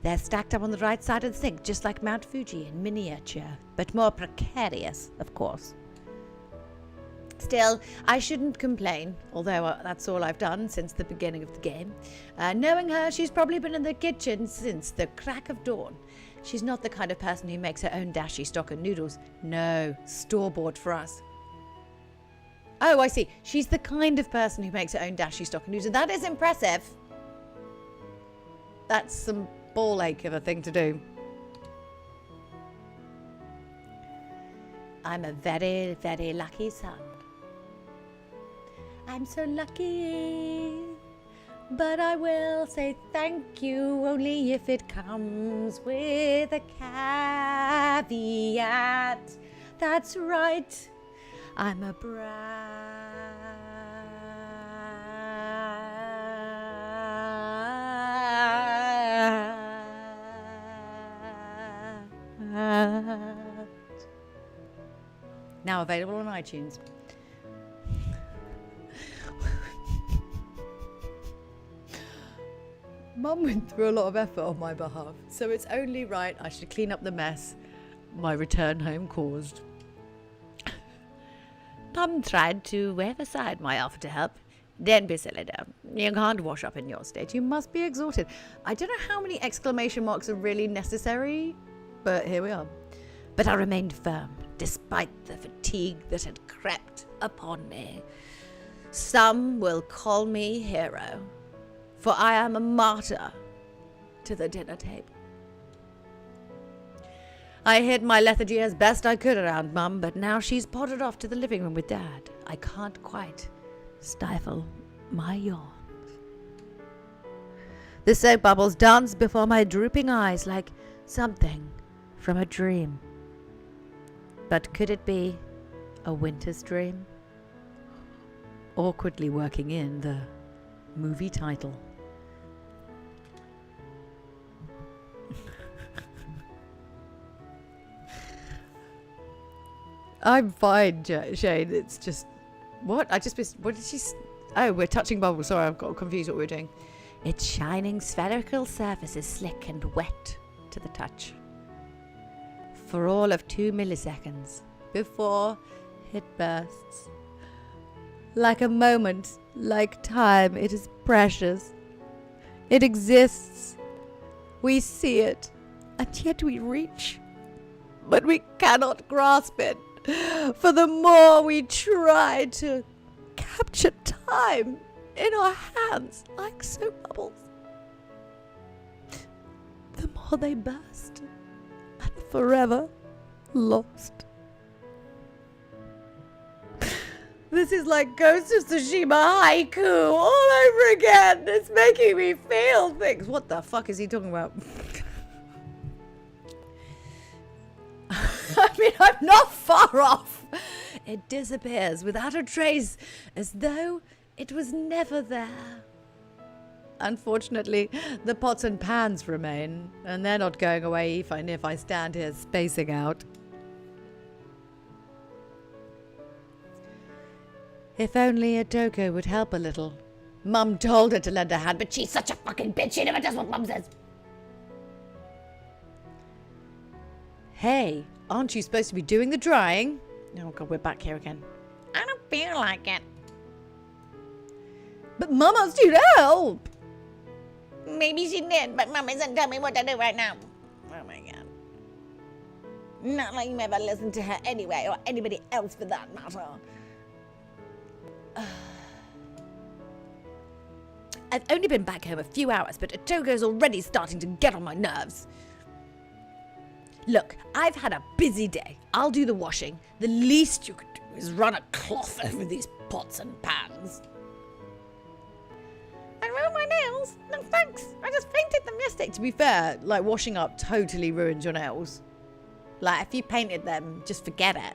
They're stacked up on the right side of the sink, just like Mount Fuji in miniature, but more precarious, of course. Still, I shouldn't complain, although that's all I've done since the beginning of the game. Knowing her, she's probably been in the kitchen since the crack of dawn. She's not the kind of person who makes her own dashi stock and noodles. No, store-bought for us. Oh, I see. She's the kind of person who makes her own dashi stock and noodles. That is impressive. That's some ball ache of a thing to do. I'm a very, very lucky son. I'm so lucky. But I will say thank you only if it comes with a caveat. That's right. I'm a brat. Now available on iTunes. Mum went through a lot of effort on my behalf, so it's only right I should clean up the mess my return home caused. Mum tried to wave aside my offer to help. Don't be silly, dear. You can't wash up in your state. You must be exhausted. I don't know how many exclamation marks are really necessary, but here we are. But I remained firm, despite the fatigue that had crept upon me. Some will call me hero, for I am a martyr to the dinner table. I hid my lethargy as best I could around Mum, but now she's pottered off to the living room with Dad. I can't quite stifle my yawns. The soap bubbles dance before my drooping eyes like something from a dream. But could it be a winter's dream? Awkwardly working in the movie title. I'm fine, Shane. It's just... What? What did she... Oh, we're touching bubbles. Sorry, I've got confused what we're doing. Its shining spherical surface is slick and wet to the touch. For all of 2 milliseconds before it bursts. Like a moment, like time, it is precious. It exists. We see it, and yet we reach. But we cannot grasp it. For the more we try to capture time in our hands like soap bubbles, the more they burst and forever lost. This is like Ghost of Tsushima haiku all over again. It's making me feel things. What the fuck is he talking about? I mean, I'm not far off. It disappears without a trace, as though it was never there. Unfortunately, the pots and pans remain, and they're not going away even if I stand here spacing out. If only Adoko would help a little. Mum told her to lend a hand, but she's such a fucking bitch, she never does what Mum says. Hey, aren't you supposed to be doing the drying? Oh god, we're back here again. I don't feel like it. But Mum asked you to help. Maybe she did, but Mum isn't telling me what to do right now. Oh my god. Not like you ever listened to her anyway, or anybody else for that matter. I've only been back home a few hours, but Atogo's already starting to get on my nerves. Look, I've had a busy day. I'll do the washing. The least you could do is run a cloth over these pots and pans. I ruined my nails? No thanks. I just painted them yesterday. To be fair, like, washing up totally ruins your nails. Like, if you painted them, just forget it.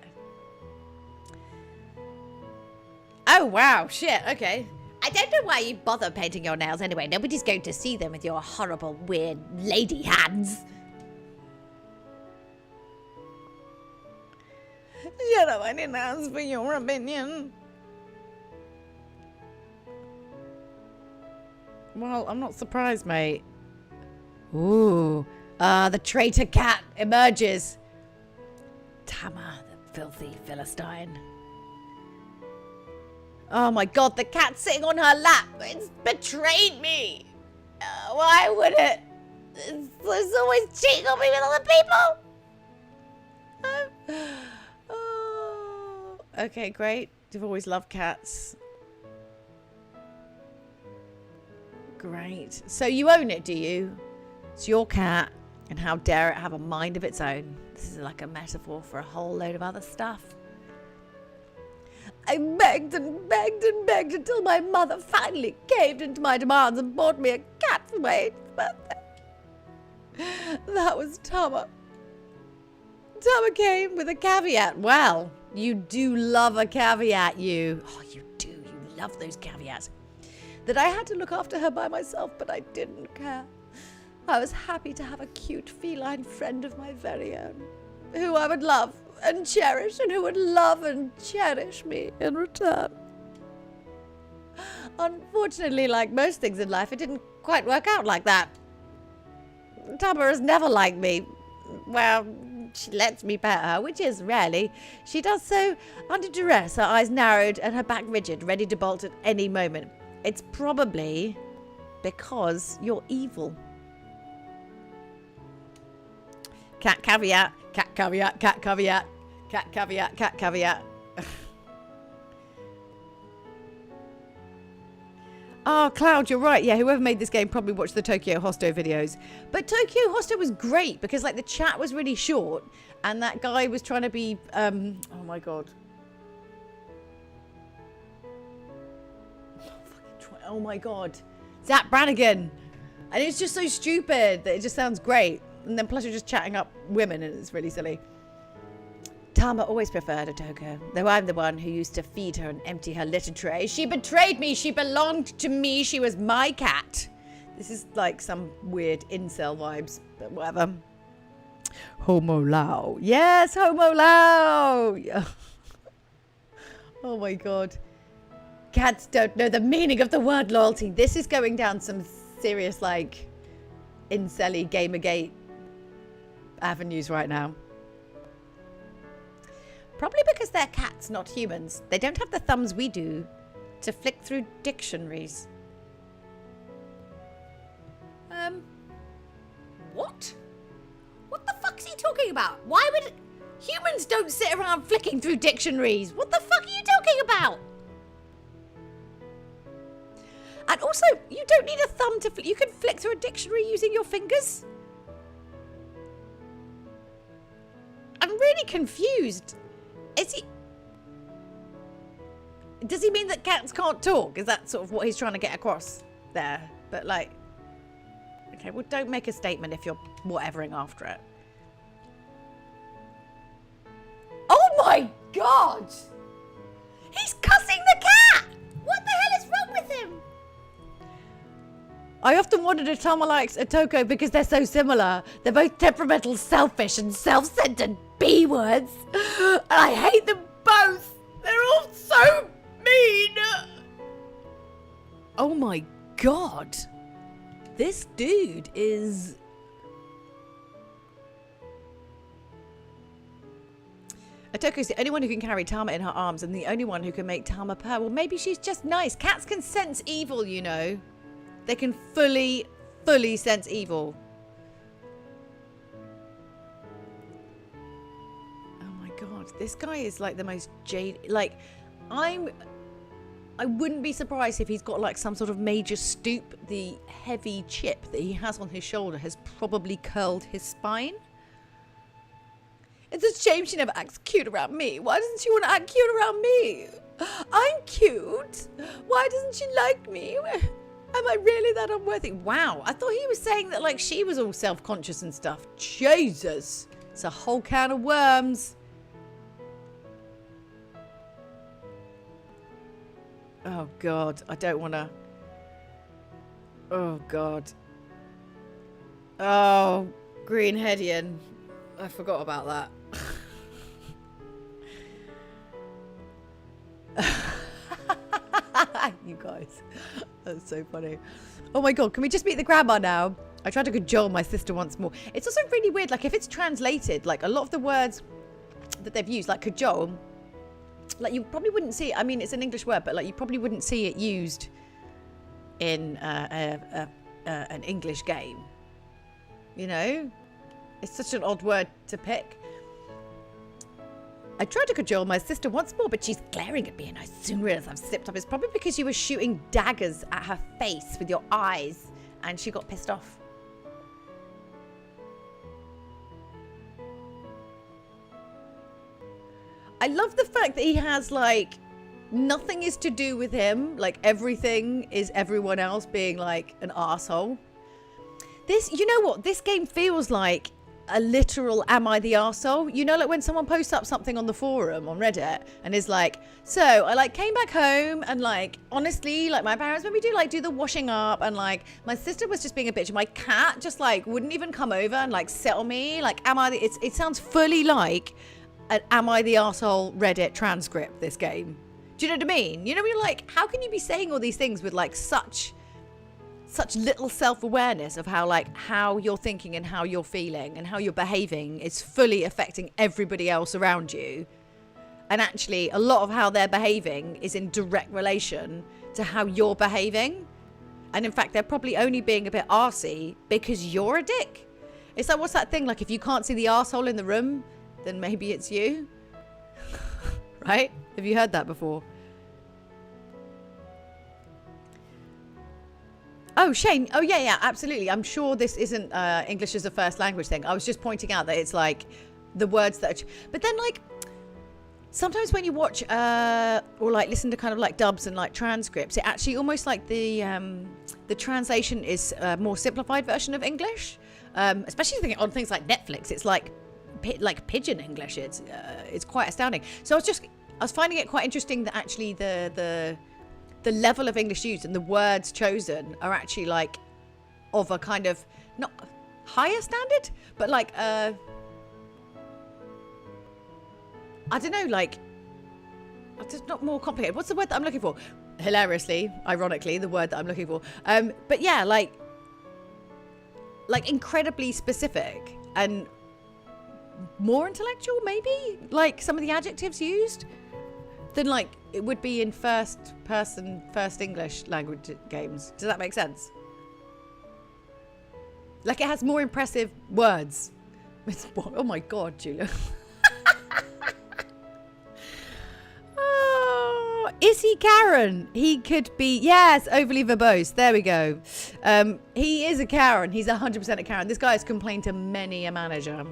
Oh, wow. Shit. Okay. I don't know why you bother painting your nails anyway. Nobody's going to see them with your horrible, weird lady hands. Shut up. I didn't ask for your opinion. Well, I'm not surprised, mate. Ooh. The traitor cat emerges. Tama, the filthy Philistine. Oh my god, the cat's sitting on her lap. It's betrayed me. Why would it? It's always cheating on me with other people. Oh. Okay, great. You've always loved cats. Great. So you own it, do you? It's your cat, and how dare it have a mind of its own. This is like a metaphor for a whole load of other stuff. I begged and begged and begged until my mother finally caved into my demands and bought me a cat for my 8th birthday. That was Tama. Tama came with a caveat. Well, you do love a caveat, you. Oh, you do. You love those caveats. That I had to look after her by myself, but I didn't care. I was happy to have a cute feline friend of my very own, who I would love and cherish, and who would love and cherish me in return. Unfortunately, like most things in life, it didn't quite work out like that. Tama has never liked me. Well, she lets me pet her, which is rarely. She does so under duress, her eyes narrowed and her back rigid, ready to bolt at any moment. It's probably because you're evil. Cat caveat, cat caveat, cat caveat, cat caveat, cat caveat. Oh, Cloud, you're right. Yeah, whoever made this game probably watched the Tokyo Hosto videos. But Tokyo Hosto was great because, like, the chat was really short and that guy was trying to be, oh my god. Oh my god. Zach Brannigan. And it's just so stupid that it just sounds great. And then plus you're just chatting up women and it's really silly. Tama always preferred Adoko, though I'm the one who used to feed her and empty her litter tray. She betrayed me. She belonged to me. She was my cat. This is like some weird incel vibes, but whatever. Homo Lao. Yes, Homo Lao. Oh my God. Cats don't know the meaning of the word loyalty. This is going down some serious, like, incelly Gamergate avenues right now. Probably because they're cats, not humans. They don't have the thumbs we do to flick through dictionaries. What? What the fuck's he talking about? Why would... Humans don't sit around flicking through dictionaries. What the fuck are you talking about? And also, you don't need a thumb to flick. You can flick through a dictionary using your fingers. I'm really confused. Is he... Does he mean that cats can't talk? Is that sort of what he's trying to get across there? But like... Okay, well, don't make a statement if you're whatevering after it. Oh my God! He's cussing the cat! What the hell is wrong with him? I often wanted a Tama likes a Toko because they're so similar. They're both temperamental, selfish, and self-centered B-words. And I hate them both. They're all so mean. Oh my God. This dude is... Otoko's the only one who can carry Tama in her arms and the only one who can make Tama purr. Well, maybe she's just nice. Cats can sense evil, you know. They can fully sense evil. Oh my God. This guy is like the most jaded... Like, I wouldn't be surprised if he's got like some sort of major stoop. The heavy chip that he has on his shoulder has probably curled his spine. It's a shame she never acts cute around me. Why doesn't she want to act cute around me? I'm cute. Why doesn't she like me? Am I really that unworthy? Wow, I thought he was saying that like she was all self-conscious and stuff. Jesus, it's a whole can of worms. Oh God, I don't want to. Oh God. Oh, Greenheadian. I forgot about that. You guys, that's so funny. Oh my God, can we just meet the grandma now? I tried to cajole my sister once more. It's also really weird, like if it's translated, like a lot of the words that they've used, like cajole, like you probably wouldn't see it. I mean, it's an English word, but like you probably wouldn't see it used in an English game. You know, it's such an odd word to pick. I tried to cajole my sister once more, but she's glaring at me and I soon realised I've slipped up. It's probably because you were shooting daggers at her face with your eyes and she got pissed off. I love the fact that he has like, nothing is to do with him. Like everything is everyone else being like an arsehole. This, you know what? This game feels like a literal am I the arsehole? You know, like when someone posts up something on the forum on Reddit and is like, so I like came back home and like honestly like my parents made me do the washing up and like my sister was just being a bitch and my cat just like wouldn't even come over and like sit on me. Like am I the, it sounds fully like an am I the arsehole Reddit transcript, this game. Do you know what I mean? You know, when you're like, how can you be saying all these things with like such little self-awareness of how you're thinking and how you're feeling and how you're behaving is fully affecting everybody else around you. And actually a lot of how they're behaving is in direct relation to how you're behaving. And in fact, they're probably only being a bit arsey because you're a dick. It's like, what's that thing? Like if you can't see the arsehole in the room, then maybe it's you. Right? Have you heard that before? Oh, Shane. Oh, yeah, absolutely. I'm sure this isn't English as a first language thing. I was just pointing out that it's like the words that are... But then like sometimes when you watch or like listen to kind of like dubs and like transcripts, it actually almost like the translation is a more simplified version of English. Especially on things like Netflix. It's like pidgin English. It's quite astounding. So I was finding it quite interesting that actually the level of English used and the words chosen are actually like of a kind of not higher standard, but like I don't know, like, it's not more complicated. What's the word that I'm looking for? Hilariously, ironically, the word that I'm looking for. But yeah, like incredibly specific and more intellectual, maybe, like some of the adjectives used than like it would be in first English language games. Does that make sense? Like it has more impressive words. Oh my God, Julia. Oh, is he Karen? He could be, yes, overly verbose. There we go. He is a Karen. He's 100% a Karen. This guy has complained to many a manager.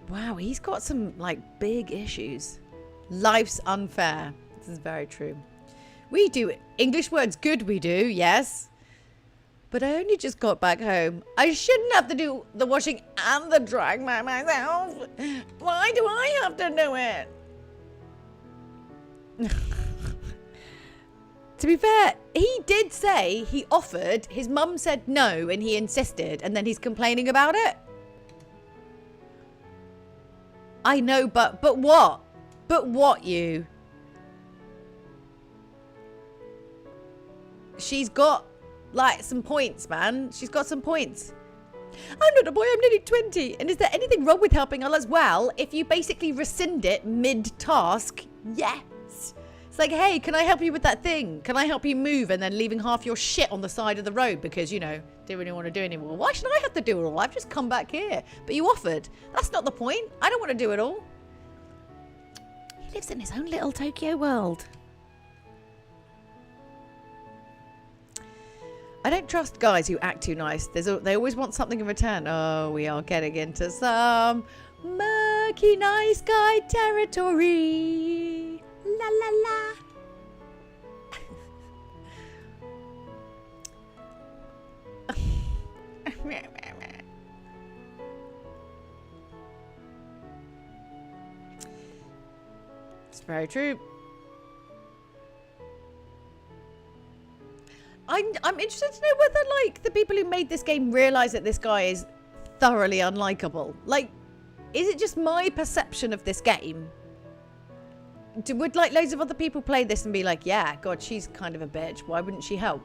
Wow, he's got some like big issues. Life's unfair. This is very true. We do English words good, we do, yes. But I only just got back home. I shouldn't have to do the washing and the drying by myself. Why do I have to do it? To be fair, he did say he offered. His mum said no and he insisted, and then he's complaining about it. I know, but what? But what, you? She's got, like, some points, man. She's got some points. I'm not a boy, I'm nearly 20. And is there anything wrong with helping her as well? If you basically rescind it mid-task, yes. It's like, hey, can I help you with that thing? Can I help you move? And then leaving half your shit on the side of the road because, you know, didn't really want to do it anymore. Why should I have to do it all? I've just come back here. But you offered. That's not the point. I don't want to do it all. He lives in his own little Tokyo world. I don't trust guys who act too nice. They always want something in return. Oh, we are getting into some murky nice guy territory. La la la. It's very true. I'm interested to know whether, like, the people who made this game realise that this guy is thoroughly unlikable. Like, is it just my perception of this game? Would, like, loads of other people play this and be like, yeah, God, she's kind of a bitch. Why wouldn't she help?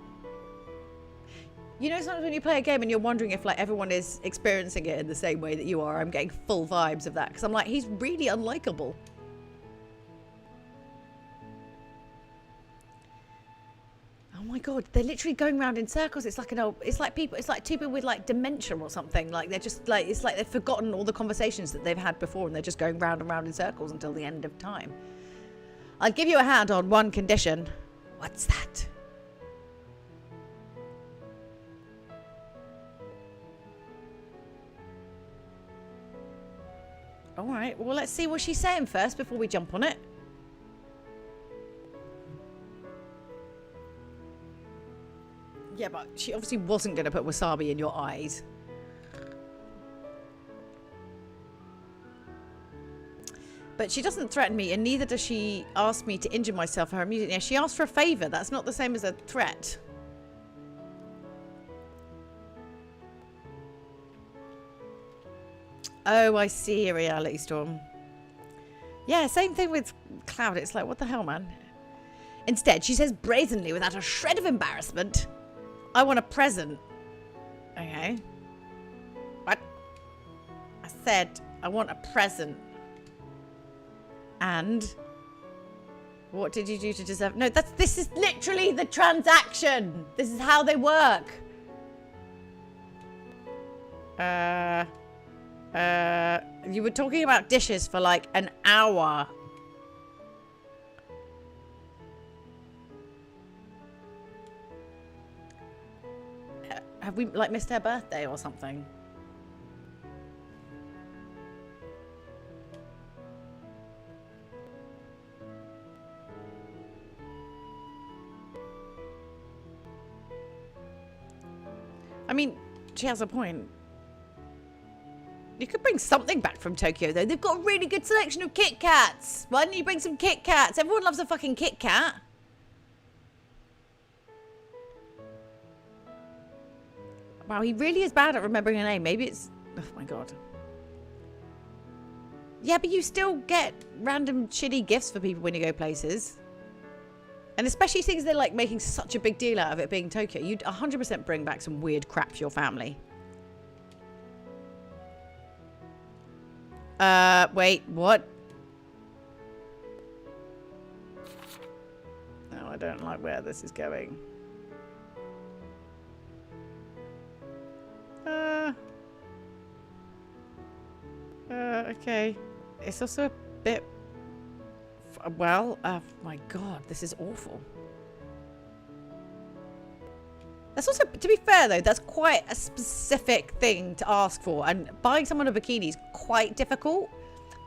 You know, sometimes when you play a game and you're wondering if, like, everyone is experiencing it in the same way that you are. I'm getting full vibes of that. Because I'm like, he's really unlikable. Oh my God, they're literally going around in circles. It's like it's like two people with like dementia or something. Like they're just like, it's like they've forgotten all the conversations that they've had before and they're just going round and round in circles until the end of time. I'll give you a hand on one condition. What's that? All right, well, let's see what she's saying first before we jump on it. Yeah, but she obviously wasn't going to put wasabi in your eyes. But she doesn't threaten me, and neither does she ask me to injure myself for her music. Yeah, she asked for a favour. That's not the same as a threat. Oh, I see, Reality Storm. Yeah, same thing with Cloud. It's like, what the hell, man? Instead, she says brazenly, without a shred of embarrassment, I want a present. Okay. What? I said I want a present. And what did you do to deserve? No, this is literally the transaction. This is how they work. You were talking about dishes for like an hour. Have we like missed her birthday or something? I mean, she has a point. You could bring something back from Tokyo, though. They've got a really good selection of Kit Kats. Why don't you bring some Kit Kats? Everyone loves a fucking Kit Kat. Wow, he really is bad at remembering a name. Maybe it's... Oh, my God. Yeah, but you still get random shitty gifts for people when you go places. And especially things they're like making such a big deal out of it being Tokyo. You'd 100% bring back some weird crap for your family. Wait, what? No, I don't like where this is going. Okay. It's also a bit... Well, my God, this is awful. That's also, to be fair though, that's quite a specific thing to ask for. And buying someone a bikini is quite difficult.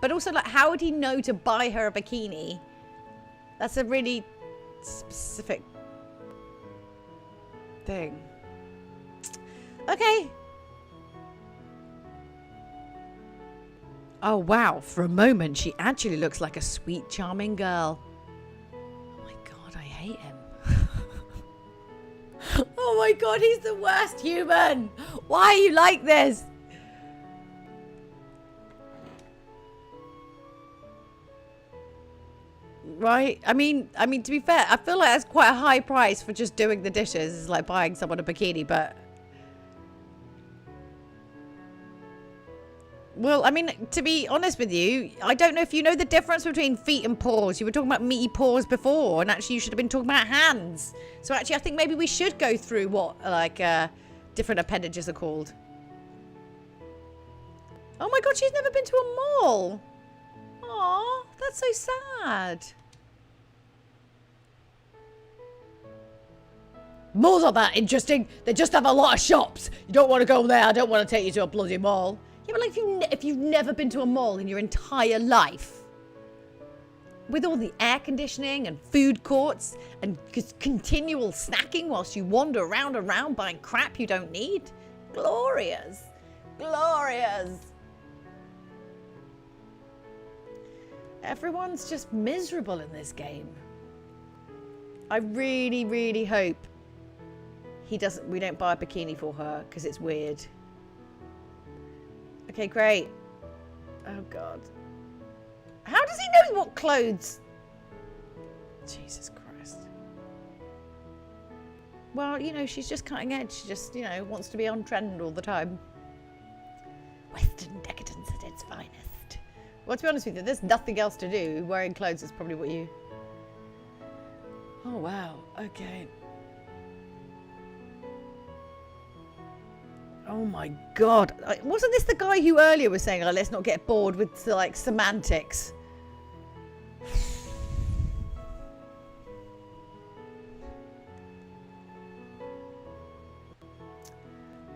But also, like, how would he know to buy her a bikini? That's a really specific thing. Okay. Oh, wow. For a moment, she actually looks like a sweet, charming girl. Oh, my God. I hate him. Oh, my God. He's the worst human. Why are you like this? Right? I mean, to be fair, I feel like that's quite a high price for just doing the dishes. It's like buying someone a bikini, but... Well, I mean, to be honest with you, I don't know if you know the difference between feet and paws. You were talking about meaty paws before, and actually you should have been talking about hands. So actually, I think maybe we should go through what, like, different appendages are called. Oh my God, she's never been to a mall. Aw, that's so sad. Malls are that interesting. They just have a lot of shops. You don't want to go there. I don't want to take you to a bloody mall. Yeah, but like if you've never been to a mall in your entire life, with all the air conditioning and food courts and continual snacking whilst you wander around buying crap you don't need, glorious, glorious. Everyone's just miserable in this game. I really, really hope we don't buy a bikini for her because it's weird. Okay, great. Oh, God. How does he know what clothes? Jesus Christ. Well, you know, she's just cutting edge. She just, you know, wants to be on trend all the time. Western decadence at its finest. Well, to be honest with you, there's nothing else to do. Wearing clothes is probably what you... Oh, wow. Okay. Oh my God. Wasn't this the guy who earlier was saying, like, let's not get bored with, like, semantics?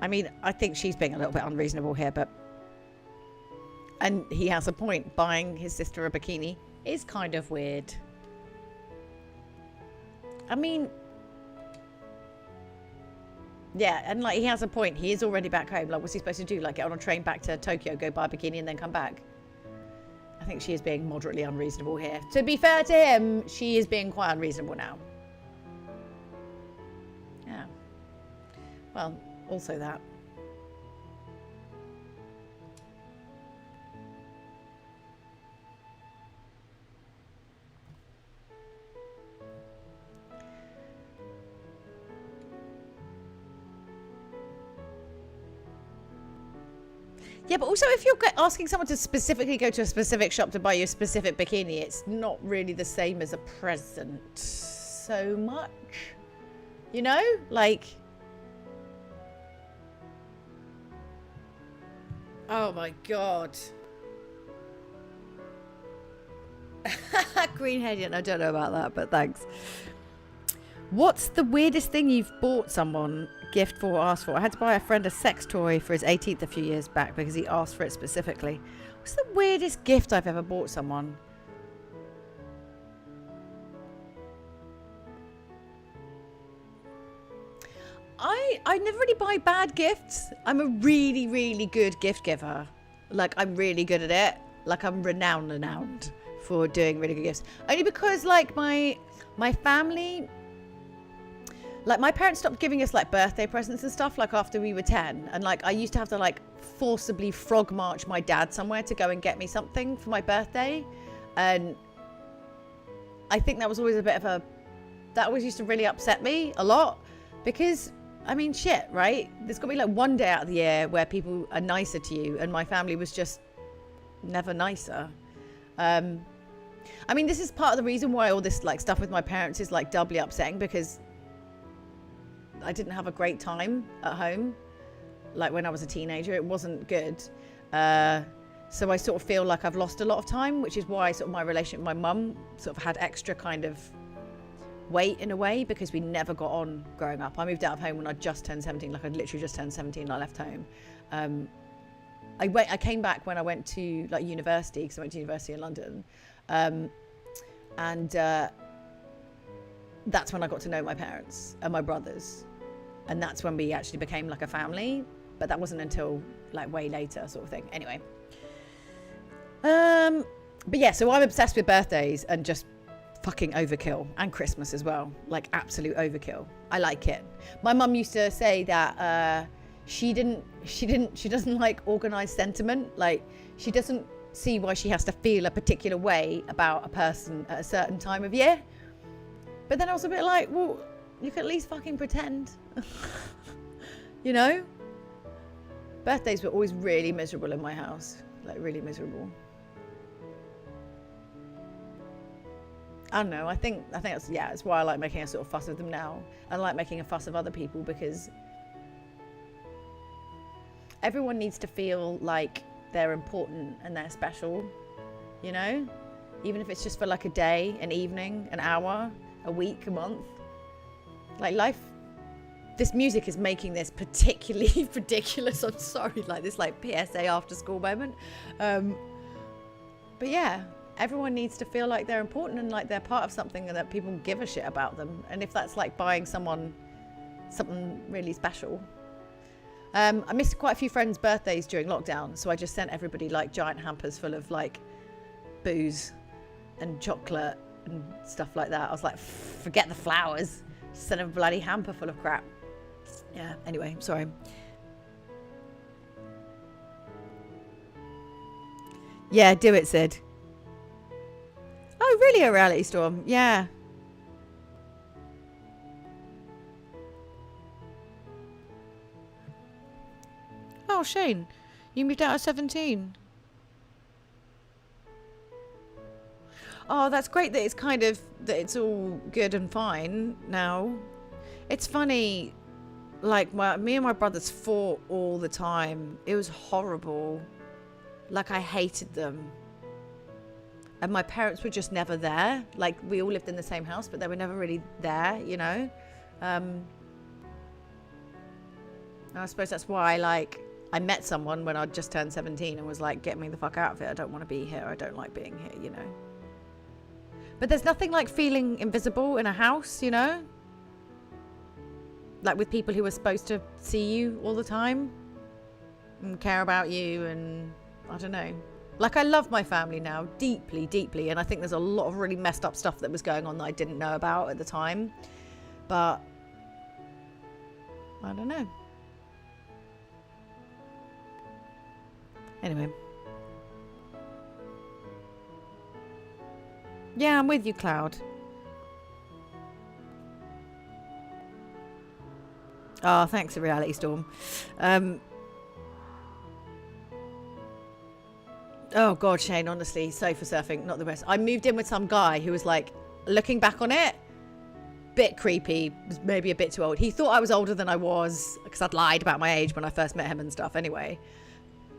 I mean, I think she's being a little bit unreasonable here, but... And he has a point. Buying his sister a bikini is kind of weird. I mean... Yeah, and like he has a point. He is already back home. Like, what's he supposed to do? Like, get on a train back to Tokyo, go buy a bikini, and then come back? I think she is being moderately unreasonable here. To be fair to him, she is being quite unreasonable now. Yeah. Well, also that. Yeah, but also if you're asking someone to specifically go to a specific shop to buy you a specific bikini, it's not really the same as a present so much. You know? Like... Oh my God. Green-headed, I don't know about that, but thanks. What's the weirdest thing you've bought someone gift for or asked for? I had to buy a friend a sex toy for his 18th a few years back because he asked for it specifically. What's the weirdest gift I've ever bought someone? I never really buy bad gifts. I'm a really, really good gift giver. Like, I'm really good at it. Like, I'm renowned for doing really good gifts. Only because, like, my family... Like, my parents stopped giving us like birthday presents and stuff like after we were 10, and like I used to have to like forcibly frog march my dad somewhere to go and get me something for my birthday. And I think that was always a bit of a, that always used to really upset me a lot, because I mean, shit, right? There's got to be like one day out of the year where people are nicer to you, and my family was just never nicer. I mean, this is part of the reason why all this like stuff with my parents is like doubly upsetting, because I didn't have a great time at home. Like when I was a teenager, it wasn't good. So I sort of feel like I've lost a lot of time, which is why sort of my relationship with my mum sort of had extra kind of weight in a way, because we never got on growing up. I moved out of home when I just turned 17. Like I'd literally just turned 17 and I left home. I came back when I went to like university, because I went to university in London. That's when I got to know my parents and my brothers. And that's when we actually became like a family. But that wasn't until like way later, sort of thing. Anyway. But yeah, so I'm obsessed with birthdays and just fucking overkill, and Christmas as well. Like absolute overkill. I like it. My mum used to say that she doesn't like organized sentiment. Like she doesn't see why she has to feel a particular way about a person at a certain time of year. But then I was a bit like, well, you can at least fucking pretend. You know? Birthdays were always really miserable in my house. Like really miserable. I don't know. I think that's, yeah, it's why I like making a sort of fuss of them now. I like making a fuss of other people, because everyone needs to feel like they're important and they're special, you know? Even if it's just for like a day, an evening, an hour, a week, a month. Like life, this music is making this particularly ridiculous. I'm sorry, like this like PSA after school moment. But yeah, everyone needs to feel like they're important and like they're part of something and that people give a shit about them. And if that's like buying someone something really special. I missed quite a few friends' birthdays during lockdown, so I just sent everybody like giant hampers full of like booze and chocolate and stuff like that. I was like, forget the flowers, just send a bloody hamper full of crap. Yeah, anyway, sorry. Yeah, do it, Sid. Oh, really, a reality storm? Yeah. Oh, Shane, you moved out at 17. Oh, that's great that it's kind of, that it's all good and fine now. It's funny, like me and my brothers fought all the time. It was horrible. Like I hated them. And my parents were just never there. Like we all lived in the same house, but they were never really there, you know? And I suppose that's why, like, I met someone when I'd just turned 17 and was like, get me the fuck out of it. I don't want to be here. I don't like being here, you know? But there's nothing like feeling invisible in a house, you know? Like with people who are supposed to see you all the time and care about you, and I don't know. Like I love my family now deeply, deeply. And I think there's a lot of really messed up stuff that was going on that I didn't know about at the time. But I don't know. Anyway. Yeah, I'm with you, Cloud. Oh, thanks, a reality storm. Oh, God, Shane, honestly, sofa surfing, not the best. I moved in with some guy who was like, looking back on it, bit creepy, was maybe a bit too old. He thought I was older than I was, because I'd lied about my age when I first met him and stuff anyway.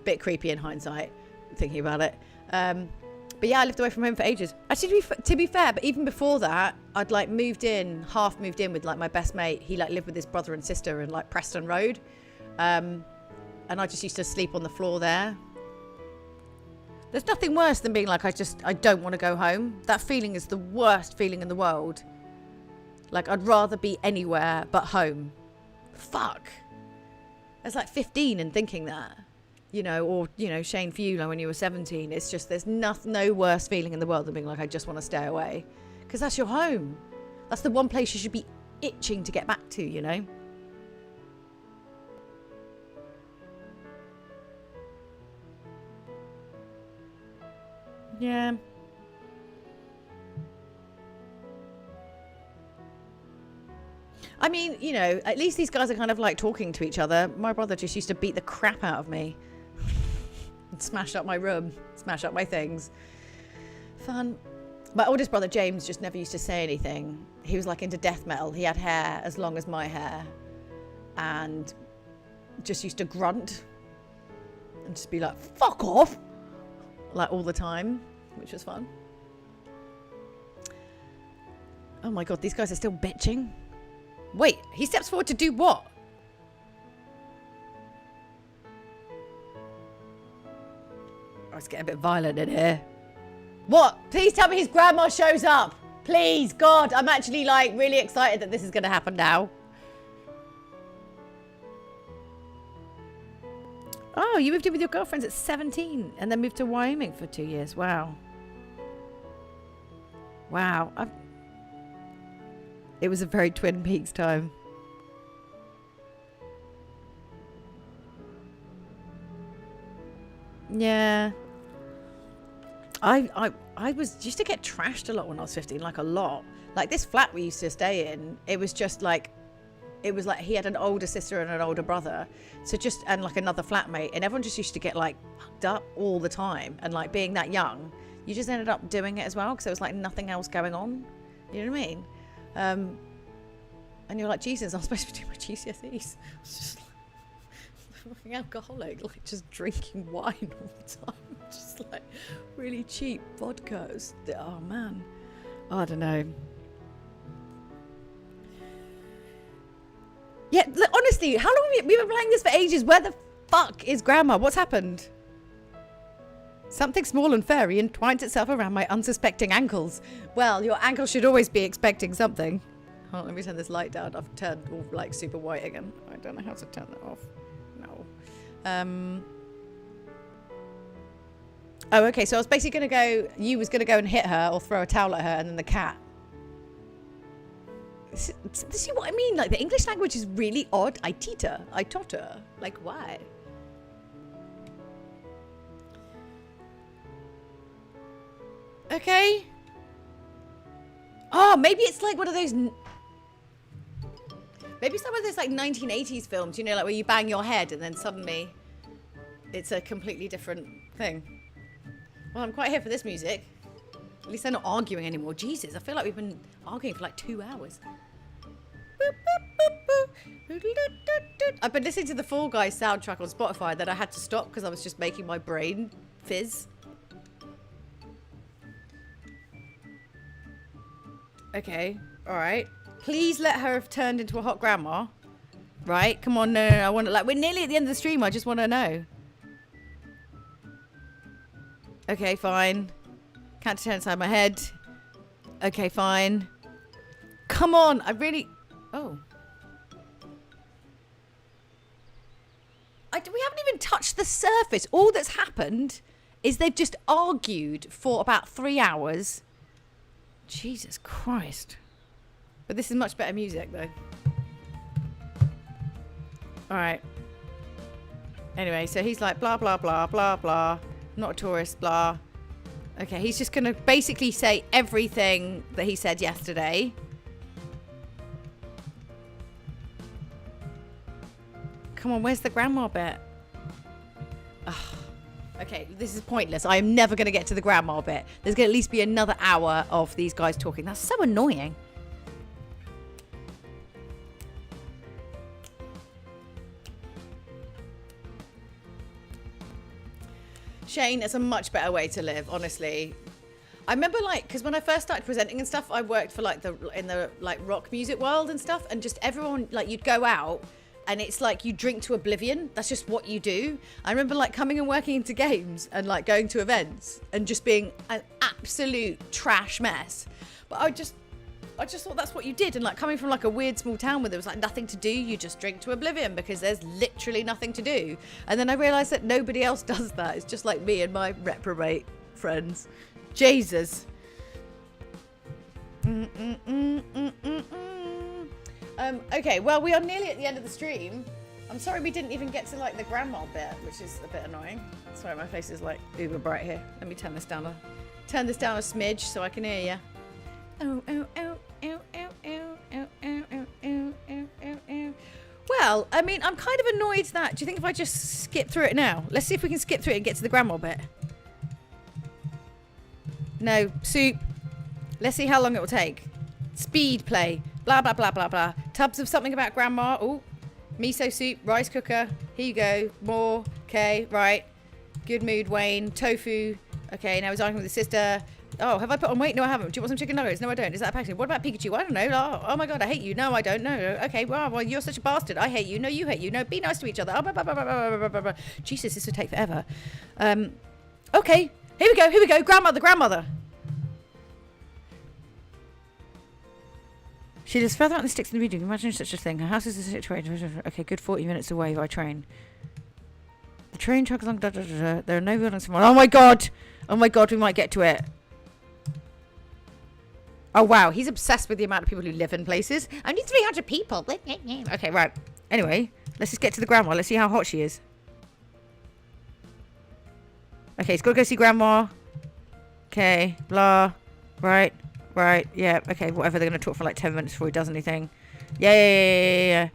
Bit creepy in hindsight, thinking about it. But yeah, I lived away from home for ages. Actually, to be fair, but even before that, I'd like half moved in with like my best mate. He like lived with his brother and sister in like Preston Road. And I just used to sleep on the floor there. There's nothing worse than being like, I don't want to go home. That feeling is the worst feeling in the world. Like, I'd rather be anywhere but home. Fuck. I was like 15 and thinking that. You know, or, you know, Shane, for you, like when you were 17, it's just, there's no worse feeling in the world than being like, I just want to stay away. Because that's your home. That's the one place you should be itching to get back to, you know? Yeah. I mean, you know, at least these guys are kind of like talking to each other. My brother just used to beat the crap out of me. And smash up my room, smash up my things. Fun. My oldest brother, James, just never used to say anything. He was like into death metal. He had hair as long as my hair. And just used to grunt. And just be like, fuck off. Like all the time, which was fun. Oh my God, these guys are still bitching. Wait, he steps forward to do what? Oh, it's getting a bit violent in here. What? Please tell me his grandma shows up. Please, God, I'm actually like really excited that this is going to happen now. Oh, you moved in with your girlfriends at 17 and then moved to Wyoming for 2 years. Wow. Wow. It was a very Twin Peaks time. Yeah. I used to get trashed a lot when I was 15, like a lot. Like this flat we used to stay in, it was like he had an older sister and an older brother. So and like another flatmate, and everyone just used to get like fucked up all the time. And like being that young, you just ended up doing it as well because there was like nothing else going on. You know what I mean? And you're like, Jesus, I'm supposed to be doing my GCSEs. I was just like fucking alcoholic, like just drinking wine all the time. Just like really cheap vodka. Oh man. I don't know. Yeah, honestly, how long have we been playing this for ages? Where the fuck is Grandma? What's happened? Something small and furry entwines itself around my unsuspecting ankles. Well, your ankle should always be expecting something. Hold on, let me turn this light down. I've turned all like super white again. I don't know how to turn that off. No. Oh, okay. So I was basically going to go, you was going to go and hit her or throw a towel at her and then the cat. See what I mean? Like the English language is really odd. I totter. Like why? Okay. Oh, maybe it's like one of those... Maybe it's like one of those like 1980s films, you know, like where you bang your head and then suddenly it's a completely different thing. Well, I'm quite here for this music. At least they're not arguing anymore. Jesus, I feel like we've been arguing for like 2 hours. I've been listening to the Fall Guys soundtrack on Spotify that I had to stop because I was just making my brain fizz. Okay, all right. Please let her have turned into a hot grandma. Right? Come on, no. I want to, like, we're nearly at the end of the stream. I just want to know. Okay, fine. Can't turn inside my head. Okay, fine. Come on. I really... Oh. We haven't even touched the surface. All that's happened is they've just argued for about 3 hours. Jesus Christ. But this is much better music, though. All right. Anyway, so he's like, blah, blah, blah, blah, blah. Not a tourist, blah. Okay, he's just going to basically say everything that he said yesterday. Come on, where's the grandma bit? Ugh. Okay, this is pointless. I am never going to get to the grandma bit. There's going to at least be another hour of these guys talking. That's so annoying. Shane, it's a much better way to live, honestly. I remember, like, because when I first started presenting and stuff, I worked for, like, in the rock music world and stuff, and just everyone, like, you'd go out, and it's like you drink to oblivion. That's just what you do. I remember, like, coming and working into games and, like, going to events and just being an absolute trash mess. But I just thought that's what you did. And, like, coming from, like, a weird small town where there was, like, nothing to do, you just drink to oblivion because there's literally nothing to do. And then I realised that nobody else does that. It's just like me and my reprobate friends. Jesus. Okay, well, we are nearly at the end of the stream. I'm sorry we didn't even get to like the grandma bit, which is a bit annoying. Sorry, my face is like uber bright here. Let me turn this down a smidge so I can hear you. Oh, oh, oh, oh, oh, oh, oh, oh, oh, oh, oh, oh, oh. Well, I mean, I'm kind of annoyed that. Do you think if I just skip through it now? Let's see if we can skip through it and get to the grandma bit. No, soup. Let's see how long it will take. Speed play. Blah, blah, blah, blah, blah. Tubs of something about grandma. Oh, miso soup, rice cooker. Here you go. More. Okay, right. Good mood, Wayne. Tofu. Okay, now he's arguing with his sister. Oh, have I put on weight? No, I haven't. Do you want some chicken nuggets? No, I don't. Is that a packaging? What about Pikachu? I don't know. Oh my God, I hate you. No, I don't. No. Okay, well, you're such a bastard. I hate you. No, you hate you. No, be nice to each other. Oh, blah, blah, blah, blah, blah, blah, blah. Jesus, this would take forever. Okay, here we go. Here we go. Grandmother. She lives further out in the sticks in the region. Imagine such a thing. Her house is situated. Okay, good 40 minutes away by train. The train chugs along. There are no buildings. Oh my God. Oh my God, we might get to it. Oh, wow. He's obsessed with the amount of people who live in places. Only 300 people. Okay, right. Anyway, let's just get to the grandma. Let's see how hot she is. Okay, he's got to go see grandma. Okay, blah. Right. Yeah, okay, whatever. They're going to talk for like 10 minutes before he does anything. Yeah.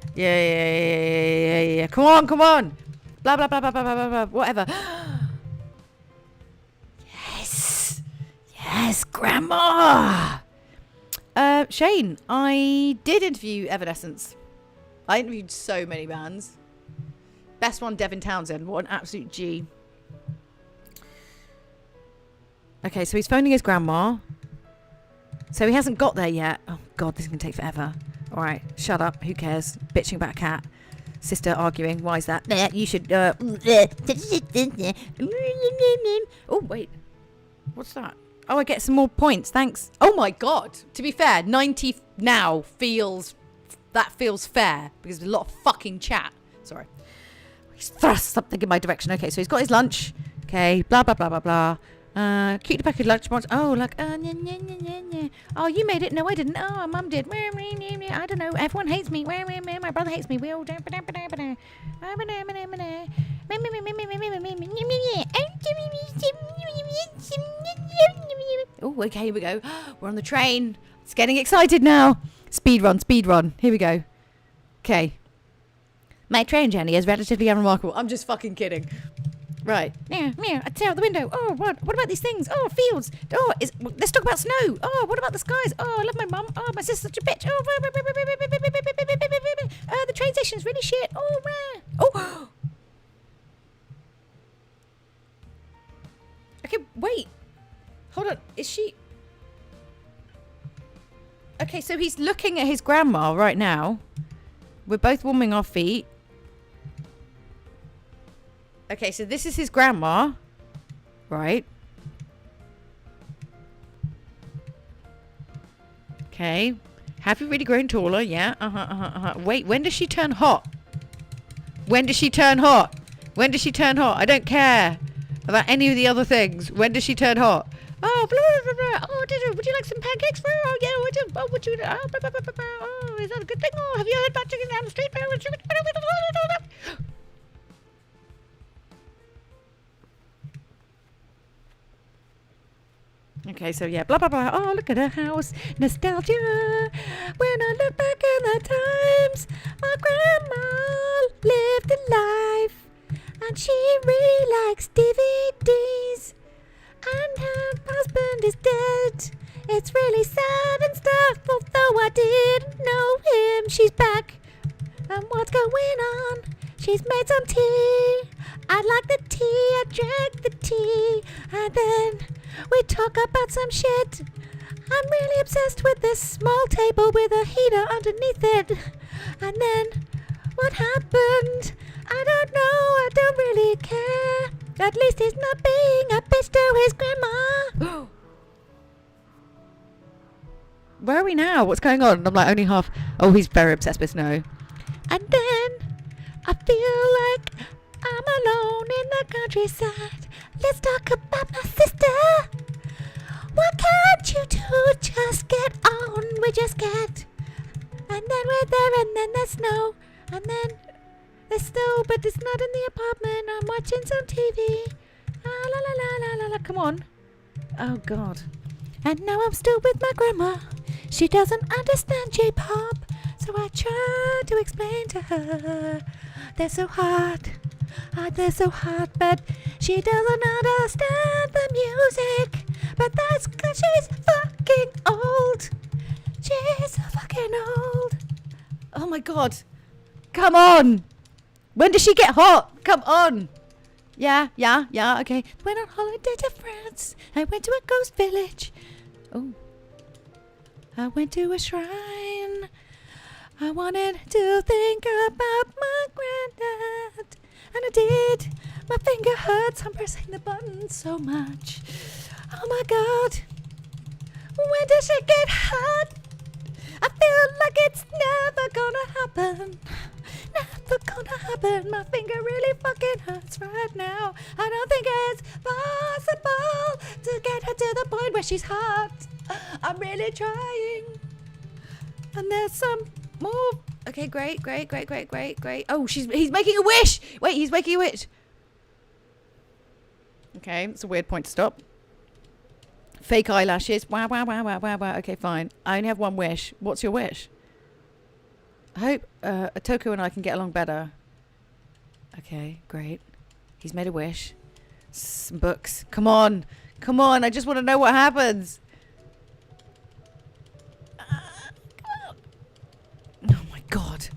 Come on. Blah, blah, blah, blah, blah, blah, blah. Whatever. Yes, grandma. Shane, I did interview Evanescence. I interviewed so many bands. Best one, Devin Townsend. What an absolute G. Okay, so he's phoning his grandma. So he hasn't got there yet. Oh, God, this is going to take forever. All right, shut up. Who cares? Bitching about a cat. Sister arguing. Why is that? You should... Oh, wait. What's that? Oh, I get some more points. Thanks. Oh, my God. To be fair, 90 now feels... That feels fair. Because there's a lot of fucking chat. Sorry. He's thrust something in my direction. Okay, so he's got his lunch. Okay, blah, blah, blah, blah, blah. Keep the package lunchbox. Oh, like, oh, you made it. No, I didn't. Oh, Mum did. I don't know. Everyone hates me. My brother hates me. We all don't. Oh, okay, here we go. We're on the train. It's getting excited now. Speed run. Here we go. Okay. My train journey is relatively unremarkable. I'm just fucking kidding. Right. Yeah, I stare out the window. Oh, what about these things? Oh, fields. Oh, let's talk about snow. Oh, what about the skies? Oh, I love my mum. Oh, my sister's such a bitch. Oh, the train station's really shit. Oh. Okay, wait. Hold on. Is she... Okay, so he's looking at his grandma right now. We're both warming our feet. Okay, so this is his grandma, right? Okay. Have you really grown taller? Yeah. Wait, when does she turn hot? I don't care about any of the other things. When does she turn hot? Oh, blah, blah, blah, blah. Oh, would you like some pancakes? Oh, yeah. Would you? Oh, blah, blah, blah, blah, blah. Oh, is that a good thing? Oh, have you heard about chicken down the street? Okay, so yeah, blah, blah, blah. Oh, look at her house. Nostalgia. When I look back in the times, my grandma lived a life. And she really likes DVDs. And her husband is dead. It's really sad and stuff, although I didn't know him. She's back. And what's going on? She's made some tea. I like the tea. I drank the tea. And then we talk about some shit. I'm really obsessed with this small table with a heater underneath it. And then what happened? I don't know. I don't really care. At least he's not being a bitch to his grandma. Where are we now? What's going on? I'm like only half. Oh, he's very obsessed with snow. And then I feel like I'm alone in the countryside. Let's talk about my sister. Why can't you two just get on? We just get. And then we're there, and then there's snow. And then there's snow, but it's not in the apartment. I'm watching some TV. La la la la la la la. Come on. Oh, God. And now I'm still with my grandma. She doesn't understand J-pop. So I try to explain to her. They're so hard. They're so hard, but she doesn't understand the music. But that's 'cause she's fucking old. She's fucking old. Oh my God. Come on. When does she get hot? Come on. Yeah, okay. Went on holiday to France. I went to a ghost village. Oh. I went to a shrine. I wanted to think about my granddad. And I did. My finger hurts. I'm pressing the button so much. Oh my God. When does she get hot? I feel like it's never gonna happen. Never gonna happen. My finger really fucking hurts right now. I don't think it's possible to get her to the point where she's hot. I'm really trying. And there's some more. Okay, great. Oh, he's making a wish. Wait, he's making a wish. Okay, it's a weird point to stop. Fake eyelashes. Wow. Okay, fine. I only have one wish. What's your wish? I hope Atoko and I can get along better. Okay, great. He's made a wish. Some books. Come on. I just want to know what happens. Oh my God.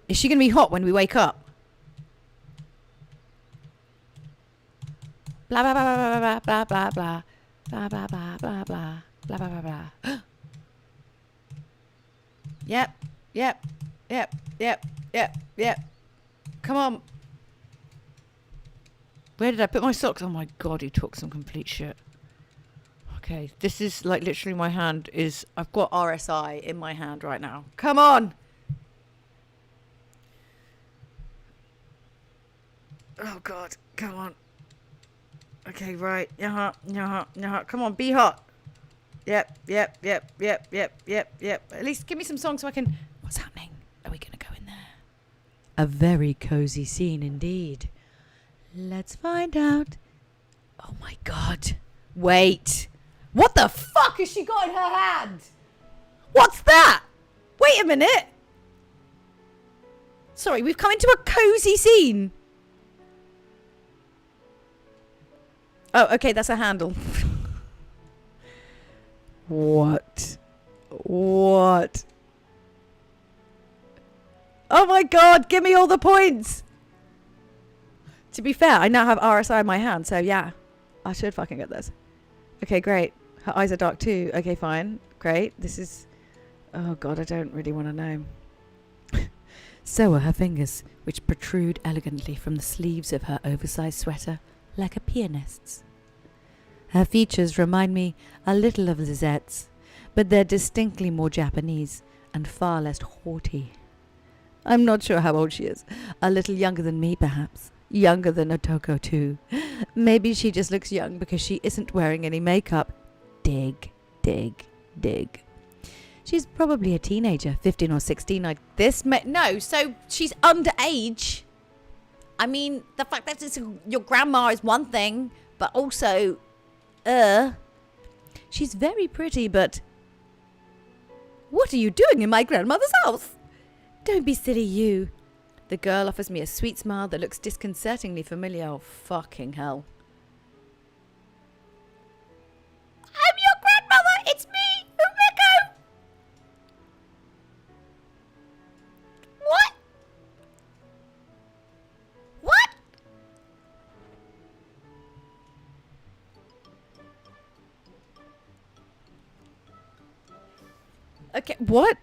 Is she going to be hot when we wake up? Blah, blah, blah, blah, blah, blah, blah. Blah, blah, blah, blah, blah. Blah, blah, blah, blah. Yep. Come on. Where did I put my socks? Oh my God, he took some complete shit. Okay, this is like literally my hand is... I've got RSI in my hand right now. Come on. Oh God, come on. Okay, right. Come on, be hot. Yep. At least give me some songs so I can... What's happening? Are we going to go in there? A very cozy scene indeed. Let's find out. Oh my God. Wait. What the fuck has she got in her hand? What's that? Wait a minute. Sorry, we've come into a cozy scene. Oh, okay, that's a handle. What? Oh my God, give me all the points. To be fair, I now have RSI in my hand, so yeah. I should fucking get this. Okay, great. Her eyes are dark too. Okay, fine. Great. This is... Oh God, I don't really want to know. So are her fingers, which protrude elegantly from the sleeves of her oversized sweater, like a pianist's. Her features remind me a little of Lizette's, but they're distinctly more Japanese and far less haughty. I'm not sure how old she is. A little younger than me, perhaps. Younger than Otoko, too. Maybe she just looks young because she isn't wearing any makeup. Dig. She's probably a teenager, 15 or 16. No, so she's underage. I mean, the fact that it's your grandma is one thing, but also... She's very pretty, but... What are you doing in my grandmother's house? Don't be silly, you. The girl offers me a sweet smile that looks disconcertingly familiar. Oh, fucking hell. I'm your grandmother! It's me, Umeko! What? What? Okay, what?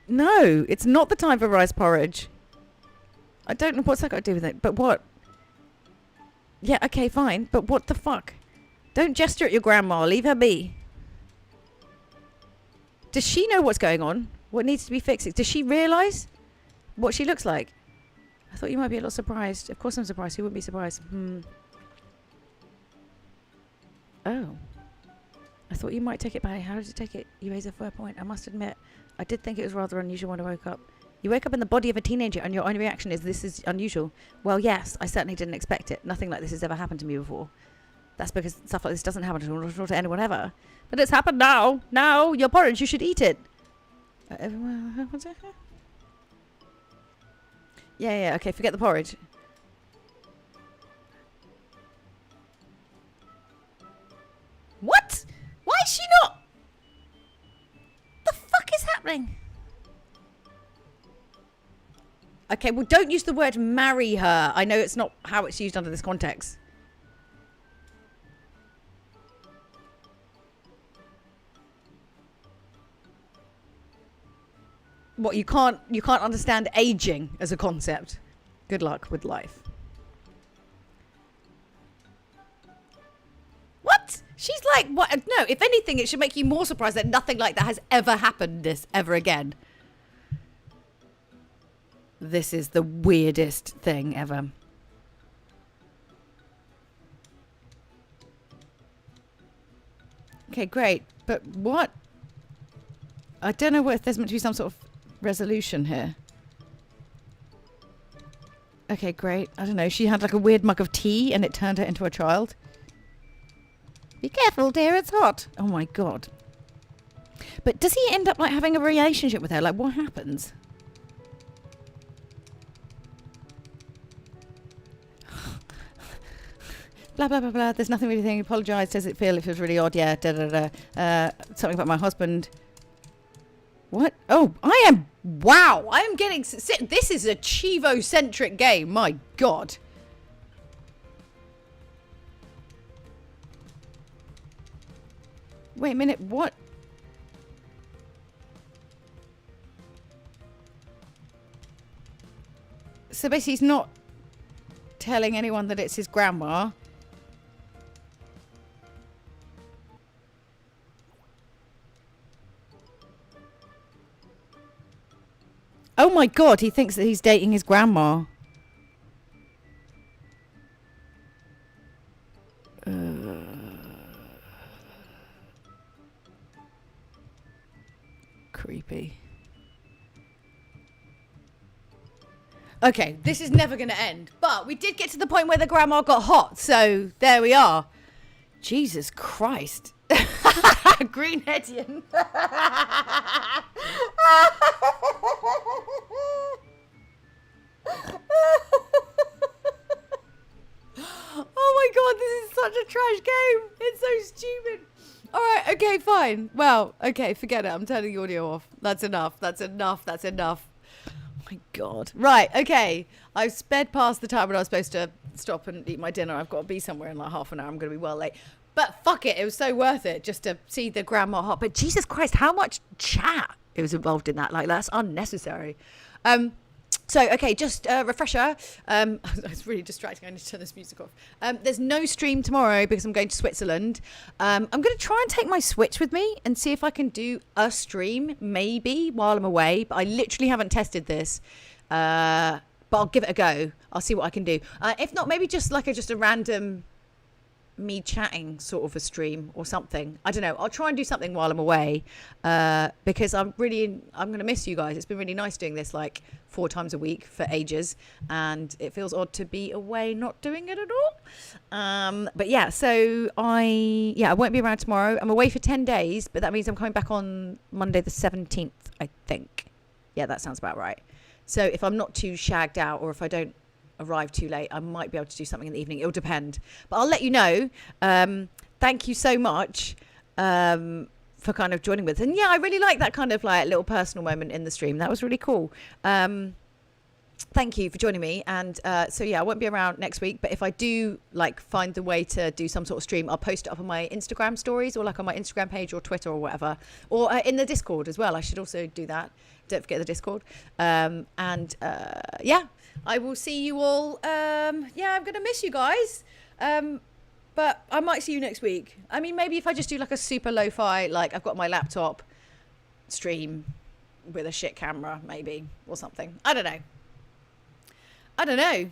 No, it's not the time for rice porridge. I don't know what's that got to do with it, but what? Yeah, okay, fine, but what the fuck? Don't gesture at your grandma, leave her be. Does she know what's going on? What needs to be fixed? Does she realise what she looks like? I thought you might be a little surprised. Of course I'm surprised. Who wouldn't be surprised? Oh. I thought you might take it back. How did you take it? You raise a fair point. I must admit, I did think it was rather unusual when I woke up. You wake up in the body of a teenager and your only reaction is, this is unusual. Well, yes, I certainly didn't expect it. Nothing like this has ever happened to me before. That's because stuff like this doesn't happen to anyone ever. But it's happened now. Now, your porridge, you should eat it. Yeah, okay, forget the porridge. What? Why is she not? The fuck is happening? Okay, well, don't use the word marry her. I know it's not how it's used under this context. What, you can't understand aging as a concept. Good luck with life. What? She's like, what? No, if anything, it should make you more surprised that nothing like that has ever happened ever again. This is the weirdest thing ever. Okay, great. But what? I don't know if there's meant to be some sort of resolution here. Okay, great. I don't know. She had like a weird mug of tea and it turned her into a child. Be careful, dear. It's hot. Oh my God. But does he end up like having a relationship with her? Like, what happens? Blah, blah, blah, blah. There's nothing really thing. Apologise. Does it feels really odd? Yeah. Da, da, da. Something about my husband. What? Oh, I am. Wow. I am getting. This is a Chivo-centric game. My God. Wait a minute. What? So basically, he's not telling anyone that it's his grandma. Oh my God, he thinks that he's dating his grandma. Creepy. Okay, this is never going to end. But we did get to the point where the grandma got hot. So there we are. Jesus Christ. Greenheadian. Oh my God, this is such a trash game. It's so stupid. All right, okay, fine. Well, okay, forget it. I'm turning the audio off. That's enough. That's enough. That's enough. Oh my God. Right, okay. I've sped past the time when I was supposed to stop and eat my dinner. I've got to be somewhere in like half an hour. I'm going to be well late. But fuck it. It was so worth it just to see the grandma hot. But Jesus Christ, how much chat it was involved in that. Like, that's unnecessary. So, okay, just a refresher. It's really distracting. I need to turn this music off. There's no stream tomorrow because I'm going to Switzerland. I'm going to try and take my Switch with me and see if I can do a stream, maybe, while I'm away. But I literally haven't tested this. But I'll give it a go. I'll see what I can do. If not, maybe just like just a random me chatting sort of a stream or something. I don't know. I'll try and do something while I'm away because I'm going to miss you guys. It's been really nice doing this like 4 times a week for ages, and it feels odd to be away not doing it at all. But yeah, so I won't be around tomorrow. I'm away for 10 days, but that means I'm coming back on Monday the 17th, I think. Yeah, that sounds about right. So if I'm not too shagged out, or if I don't arrive too late, I might be able to do something in the evening. It'll depend, but I'll let you know. Thank you so much for kind of joining with. And yeah, I really like that kind of like little personal moment in the stream. That was really cool. Thank you for joining me. And so yeah, I won't be around next week, but if I do like find the way to do some sort of stream, I'll post it up on my Instagram stories, or like on my Instagram page or Twitter or whatever, or in the Discord as well. I should also do that. Don't forget the Discord. Yeah, I will see you all. Yeah, I'm going to miss you guys. But I might see you next week. I mean, maybe if I just do like a super lo-fi, like I've got my laptop stream with a shit camera, maybe, or something. I don't know.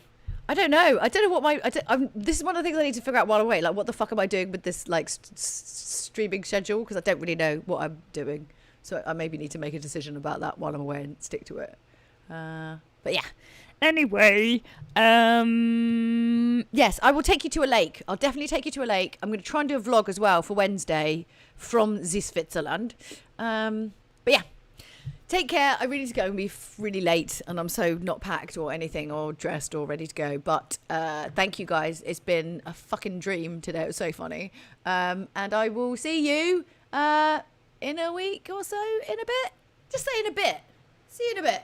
I don't know. I don't know what this is one of the things I need to figure out while I'm away. Like, what the fuck am I doing with this like streaming schedule? Because I don't really know what I'm doing. So I maybe need to make a decision about that while I'm away and stick to it. But yeah. Anyway, yes, I will take you to a lake. I'll definitely take you to a lake. I'm going to try and do a vlog as well for Wednesday from Switzerland. But yeah. Take care. I really need to go and be really late, and I'm so not packed or anything or dressed or ready to go. But thank you guys. It's been a fucking dream today. It was so funny. And I will see you in a week or so, in a bit. Just say in a bit. See you in a bit.